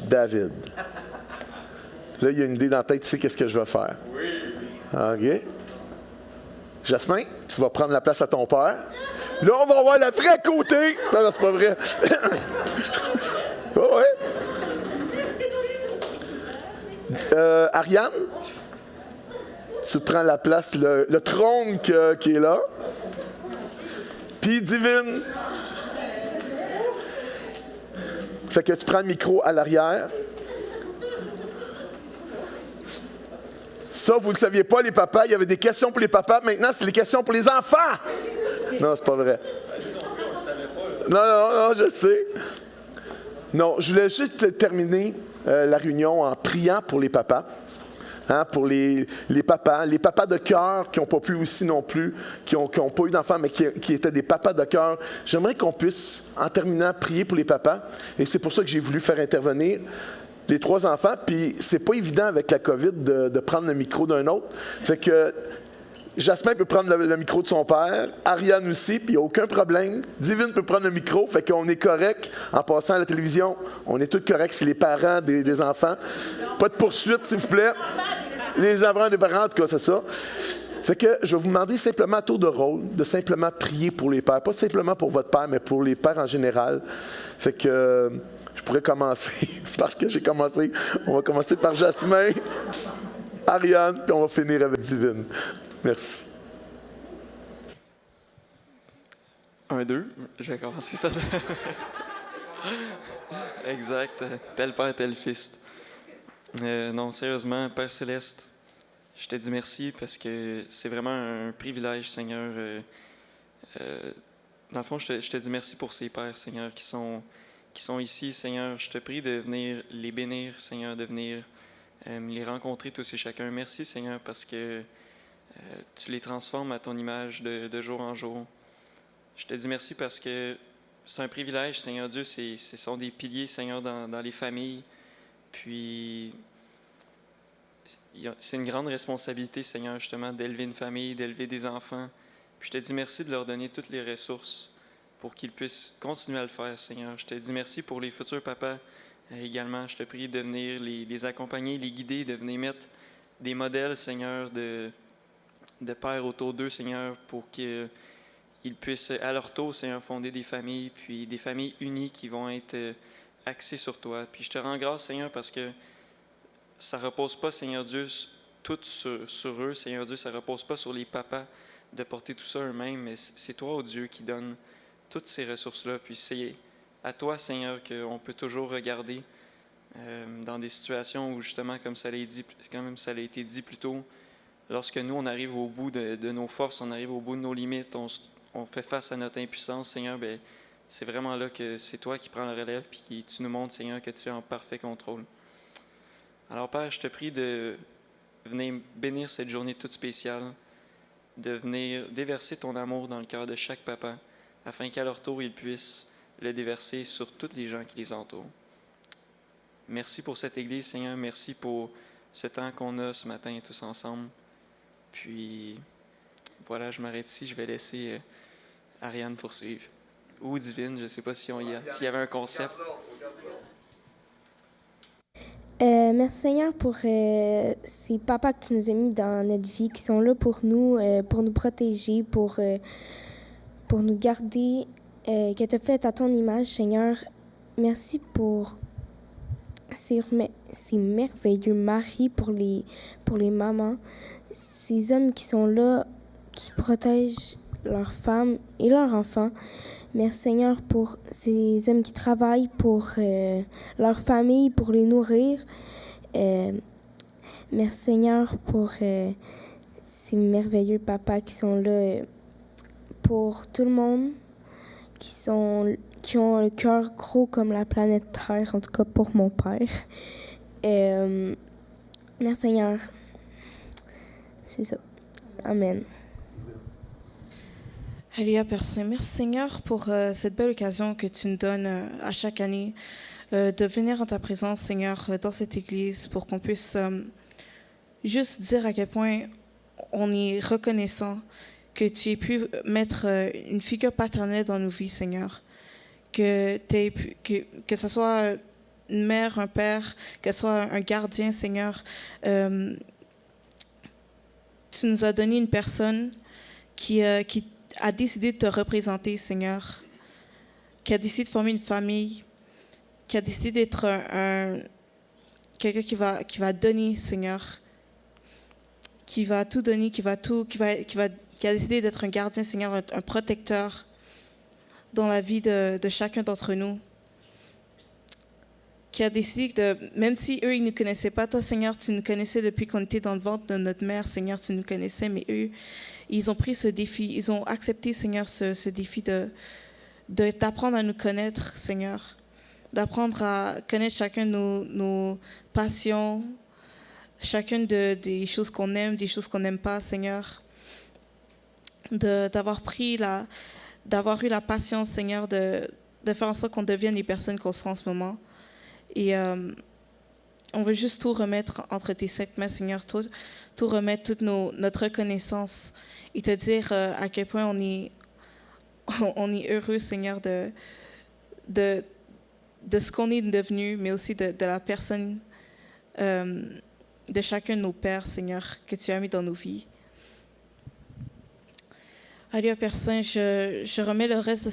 David. Là, il y a une idée dans la tête, tu sais qu'est-ce que je vais faire. Oui. OK. Jasmin, tu vas prendre la place à ton père. Là, on va voir le vrai côté. Non, c'est pas vrai. Oh, ouais. Ariane, tu prends la place, le trône qui est là. Puis Divine. Fait que tu prends le micro à l'arrière. Ça, vous ne le saviez pas, les papas. Il y avait des questions pour les papas. Maintenant, c'est les questions pour les enfants. Non, c'est pas vrai. Non, je sais. Non, je voulais juste terminer la réunion en priant pour les papas. Hein, pour les papas de cœur qui n'ont pas pu aussi non plus, qui n'ont pas eu d'enfants, mais qui étaient des papas de cœur. J'aimerais qu'on puisse, en terminant, prier pour les papas. Et c'est pour ça que j'ai voulu faire intervenir les 3 enfants. Puis c'est pas évident avec la COVID de prendre le micro d'un autre. Fait que Jasmin peut prendre le micro de son père, Ariane aussi, puis il n'y a aucun problème. Divine peut prendre le micro, fait qu'on est correct en passant à la télévision. On est tous corrects, c'est les parents des enfants. Pas de poursuite, s'il vous plaît. Les enfants des parents, en tout cas, c'est ça. Fait que je vais vous demander simplement à tour de rôle de simplement prier pour les pères. Pas simplement pour votre père, mais pour les pères en général. Fait que je pourrais commencer, parce que j'ai commencé. On va commencer par Jasmin, Ariane, puis on va finir avec Divine. Merci. 1, 2, je vais commencer ça. Exact, tel père, tel fils. Non, sérieusement, Père Céleste, je te dis merci parce que c'est vraiment un privilège, Seigneur. Dans le fond, je te dis merci pour ces pères, Seigneur, qui sont ici, Seigneur. Je te prie de venir les bénir, Seigneur, de venir les rencontrer tous et chacun. Merci, Seigneur, parce que tu les transformes à ton image de jour en jour. Je te dis merci parce que c'est un privilège, Seigneur Dieu. Ce sont des piliers, Seigneur, dans les familles. Puis, c'est une grande responsabilité, Seigneur, justement, d'élever une famille, d'élever des enfants. Puis, je te dis merci de leur donner toutes les ressources pour qu'ils puissent continuer à le faire, Seigneur. Je te dis merci pour les futurs papas également. Je te prie de venir les accompagner, les guider, de venir mettre des modèles, Seigneur, de pères autour d'eux, Seigneur, pour qu'ils puissent, à leur tour, Seigneur, fonder des familles, puis des familles unies qui vont être axées sur toi. Puis je te rends grâce, Seigneur, parce que ça ne repose pas, Seigneur Dieu, tout sur eux, Seigneur Dieu, ça ne repose pas sur les papas de porter tout ça eux-mêmes, mais c'est toi, oh Dieu, qui donne toutes ces ressources-là. Puis c'est à toi, Seigneur, qu'on peut toujours regarder dans des situations où, justement, comme ça l'a été dit plus tôt, lorsque nous, on arrive au bout de nos forces, on arrive au bout de nos limites, on fait face à notre impuissance, Seigneur, bien, c'est vraiment là que c'est toi qui prends la relève et tu nous montres, Seigneur, que tu es en parfait contrôle. Alors, Père, je te prie de venir bénir cette journée toute spéciale, de venir déverser ton amour dans le cœur de chaque papa, afin qu'à leur tour, ils puissent le déverser sur toutes les gens qui les entourent. Merci pour cette Église, Seigneur. Merci pour ce temps qu'on a ce matin tous ensemble. Puis, voilà, je m'arrête ici. Je vais laisser Ariane poursuivre. Ou Divine, je ne sais pas s'il y avait un concept. Merci Seigneur pour ces papas que tu nous as mis dans notre vie, qui sont là pour nous protéger, pour nous garder, que tu as fait à ton image, Seigneur. Merci pour ces merveilleux maris, pour les mamans, ces hommes qui sont là, qui protègent leurs femmes et leurs enfants. Merci Seigneur pour ces hommes qui travaillent pour leur famille, pour les nourrir. Merci Seigneur pour ces merveilleux papas qui sont là pour tout le monde, qui ont le cœur gros comme la planète Terre, en tout cas pour mon père. Merci Seigneur. C'est ça. Amen. Alléluia, Père Saint. Merci Seigneur pour cette belle occasion que tu nous donnes à chaque année de venir en ta présence, Seigneur, dans cette Église, pour qu'on puisse juste dire à quel point on est reconnaissant que tu aies pu mettre une figure paternelle dans nos vies, Seigneur. Que ce soit une mère, un père, que ce soit un gardien, Seigneur. Tu nous as donné une personne qui a décidé de te représenter, Seigneur, qui a décidé de former une famille, qui a décidé d'être quelqu'un qui va donner, Seigneur, qui va tout donner, qui a décidé d'être un gardien, Seigneur, un protecteur dans la vie de chacun d'entre nous, qui a décidé même si eux, ils ne nous connaissaient pas, toi, Seigneur, tu nous connaissais depuis qu'on était dans le ventre de notre mère, Seigneur, tu nous connaissais, mais eux, ils ont pris ce défi, ils ont accepté, Seigneur, ce défi d'apprendre à nous connaître, Seigneur, d'apprendre à connaître chacun de nos passions, chacune des choses qu'on aime, des choses qu'on n'aime pas, Seigneur, d'avoir eu la patience, Seigneur, de faire en sorte qu'on devienne les personnes qu'on sera en ce moment. Et on veut juste tout remettre entre tes saintes mains, Seigneur, tout remettre, toute notre reconnaissance et te dire à quel point on est heureux, Seigneur, de ce qu'on est devenu, mais aussi de la personne de chacun de nos pères, Seigneur, que tu as mis dans nos vies. Allez, Père Saint, je remets le reste de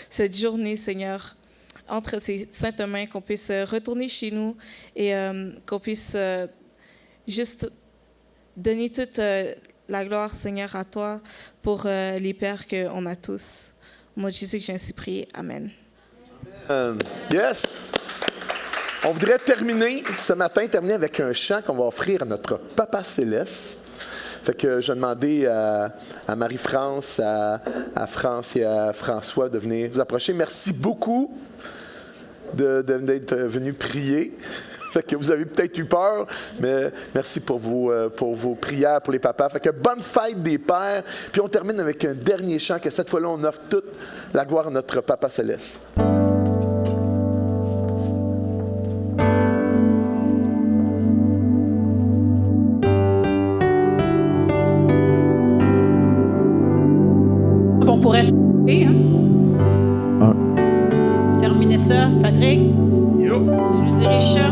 cette journée, Seigneur, entre ces saintes mains, qu'on puisse retourner chez nous et qu'on puisse juste donner toute la gloire, Seigneur, à toi pour les pères qu'on a tous. Au nom de Jésus que j'ai ainsi prié. Amen. Yes! On voudrait terminer ce matin avec un chant qu'on va offrir à notre Papa Céleste. Fait que je vais demander à Marie-France, à France et à François de venir vous approcher. Merci beaucoup d'être venus prier. Fait que vous avez peut-être eu peur, mais merci pour vos prières pour les papas. Fait que bonne fête des pères. Puis on termine avec un dernier chant que cette fois-là, on offre toute la gloire à notre Papa Céleste. On pourrait se lever, hein? Terminer ça, Patrick. Yo. Tu nous diriges ça.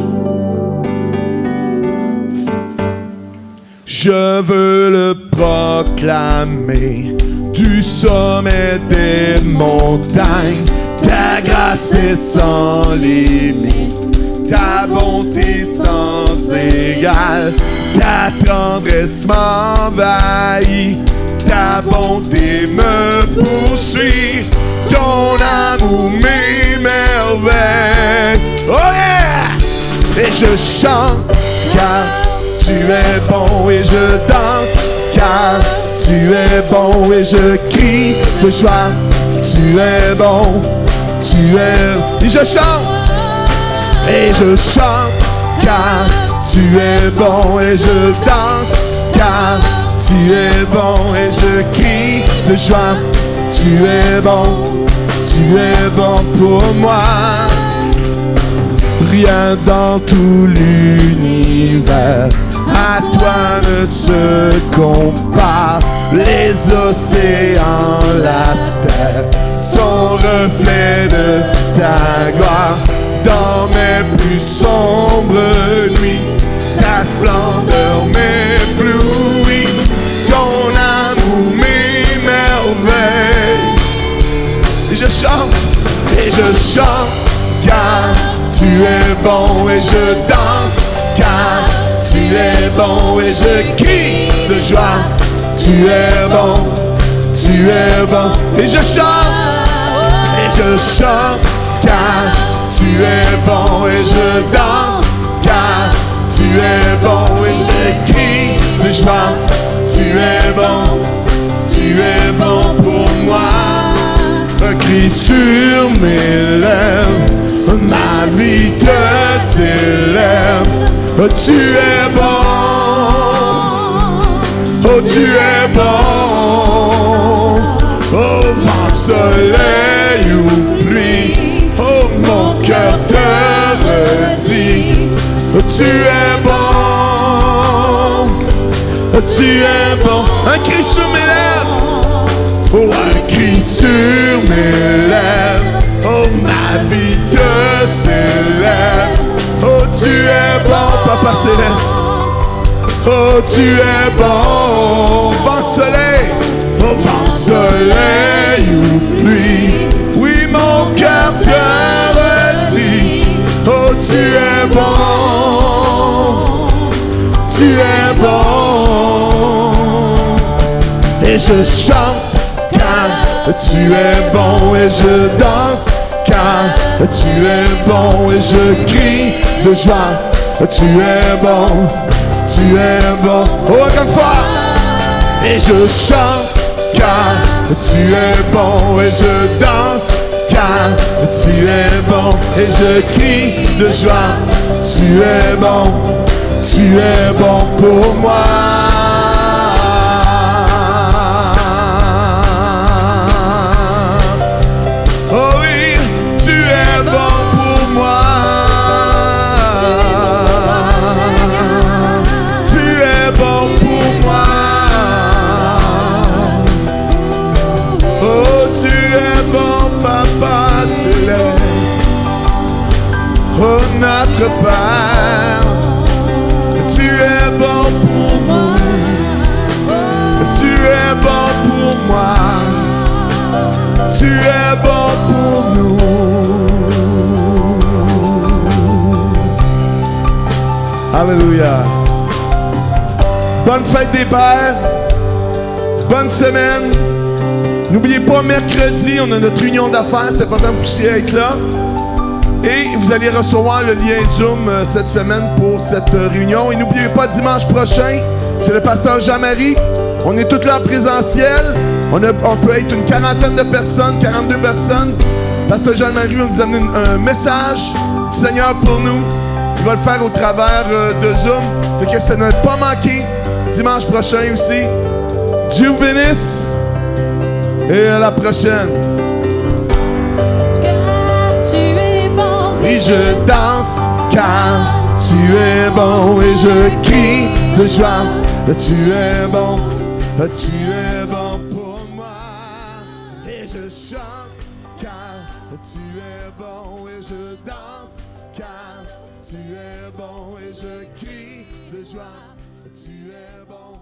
Je veux le proclamer du sommet des montagnes. Ta grâce est sans limite, ta bonté sans égale, ta tendresse m'envahit, ta bonté me poursuit, ton amour m'émerveille. Oh yeah! Et je chante car tu es bon et je danse car tu es bon et je crie de joie. Tu es bon, tu es... Et je chante car tu es bon et je danse car tu es bon et je crie de joie. Tu es bon pour moi. Rien dans tout l'univers à toi ne se compare. Les océans, la terre sont reflets de ta gloire. Dans mes plus sombres nuits, ta splendeur m'éblouit. Ton amour m'émerveille. Et je chante car tu es bon et je danse car tu es bon et je crie de joie. Tu es bon et je chante car tu es bon et je danse car tu es bon et je crie de joie. Tu es bon pour moi. Un cri sur mes lèvres, ma vie te célèbre. Oh, tu es bon, oh tu es bon, oh vent, soleil ou pluie, oh mon cœur te redit, oh tu es bon, oh tu es bon. Un cri sur mes lèvres, oh un cri sur mes lèvres, oh ma vie te célèbre. Oh tu es bon, Papa Céleste. Oh tu es bon, vent soleil, oh vent soleil ou pluie. Oui mon cœur te redit. Oh tu es bon, tu es bon. Et je chante car tu es bon et je danse car tu es bon et je crie de joie. Tu es bon, oh encore une fois. Et je chante car tu es bon et je danse car tu es bon et je crie de joie. Tu es bon pour moi. Oh oui, tu es bon pour moi. notre Père. Tu es bon pour nous. Tu es bon pour moi. Tu es bon pour nous. Alléluia. Bonne fête des pères. Bonne semaine. N'oubliez pas, mercredi, on a notre réunion d'affaires. C'est important que vous puissiez être là. Et vous allez recevoir le lien Zoom cette semaine pour cette réunion. Et n'oubliez pas, dimanche prochain, c'est le pasteur Jean-Marie. On est tous là en présentiel. On peut être une quarantaine de personnes, 42 personnes. Pasteur Jean-Marie va nous amener un message du Seigneur pour nous. Il va le faire au travers de Zoom. Fait que ça ne pas manquer. Dimanche prochain aussi. Dieu vous bénisse. Et à la prochaine. Car tu es bon. Et je danse car tu es bon. Et je crie de joie. Tu es bon. Tu es bon pour moi. Et je chante car tu es bon. Et je danse car tu es bon. Et je crie de joie. Tu es bon.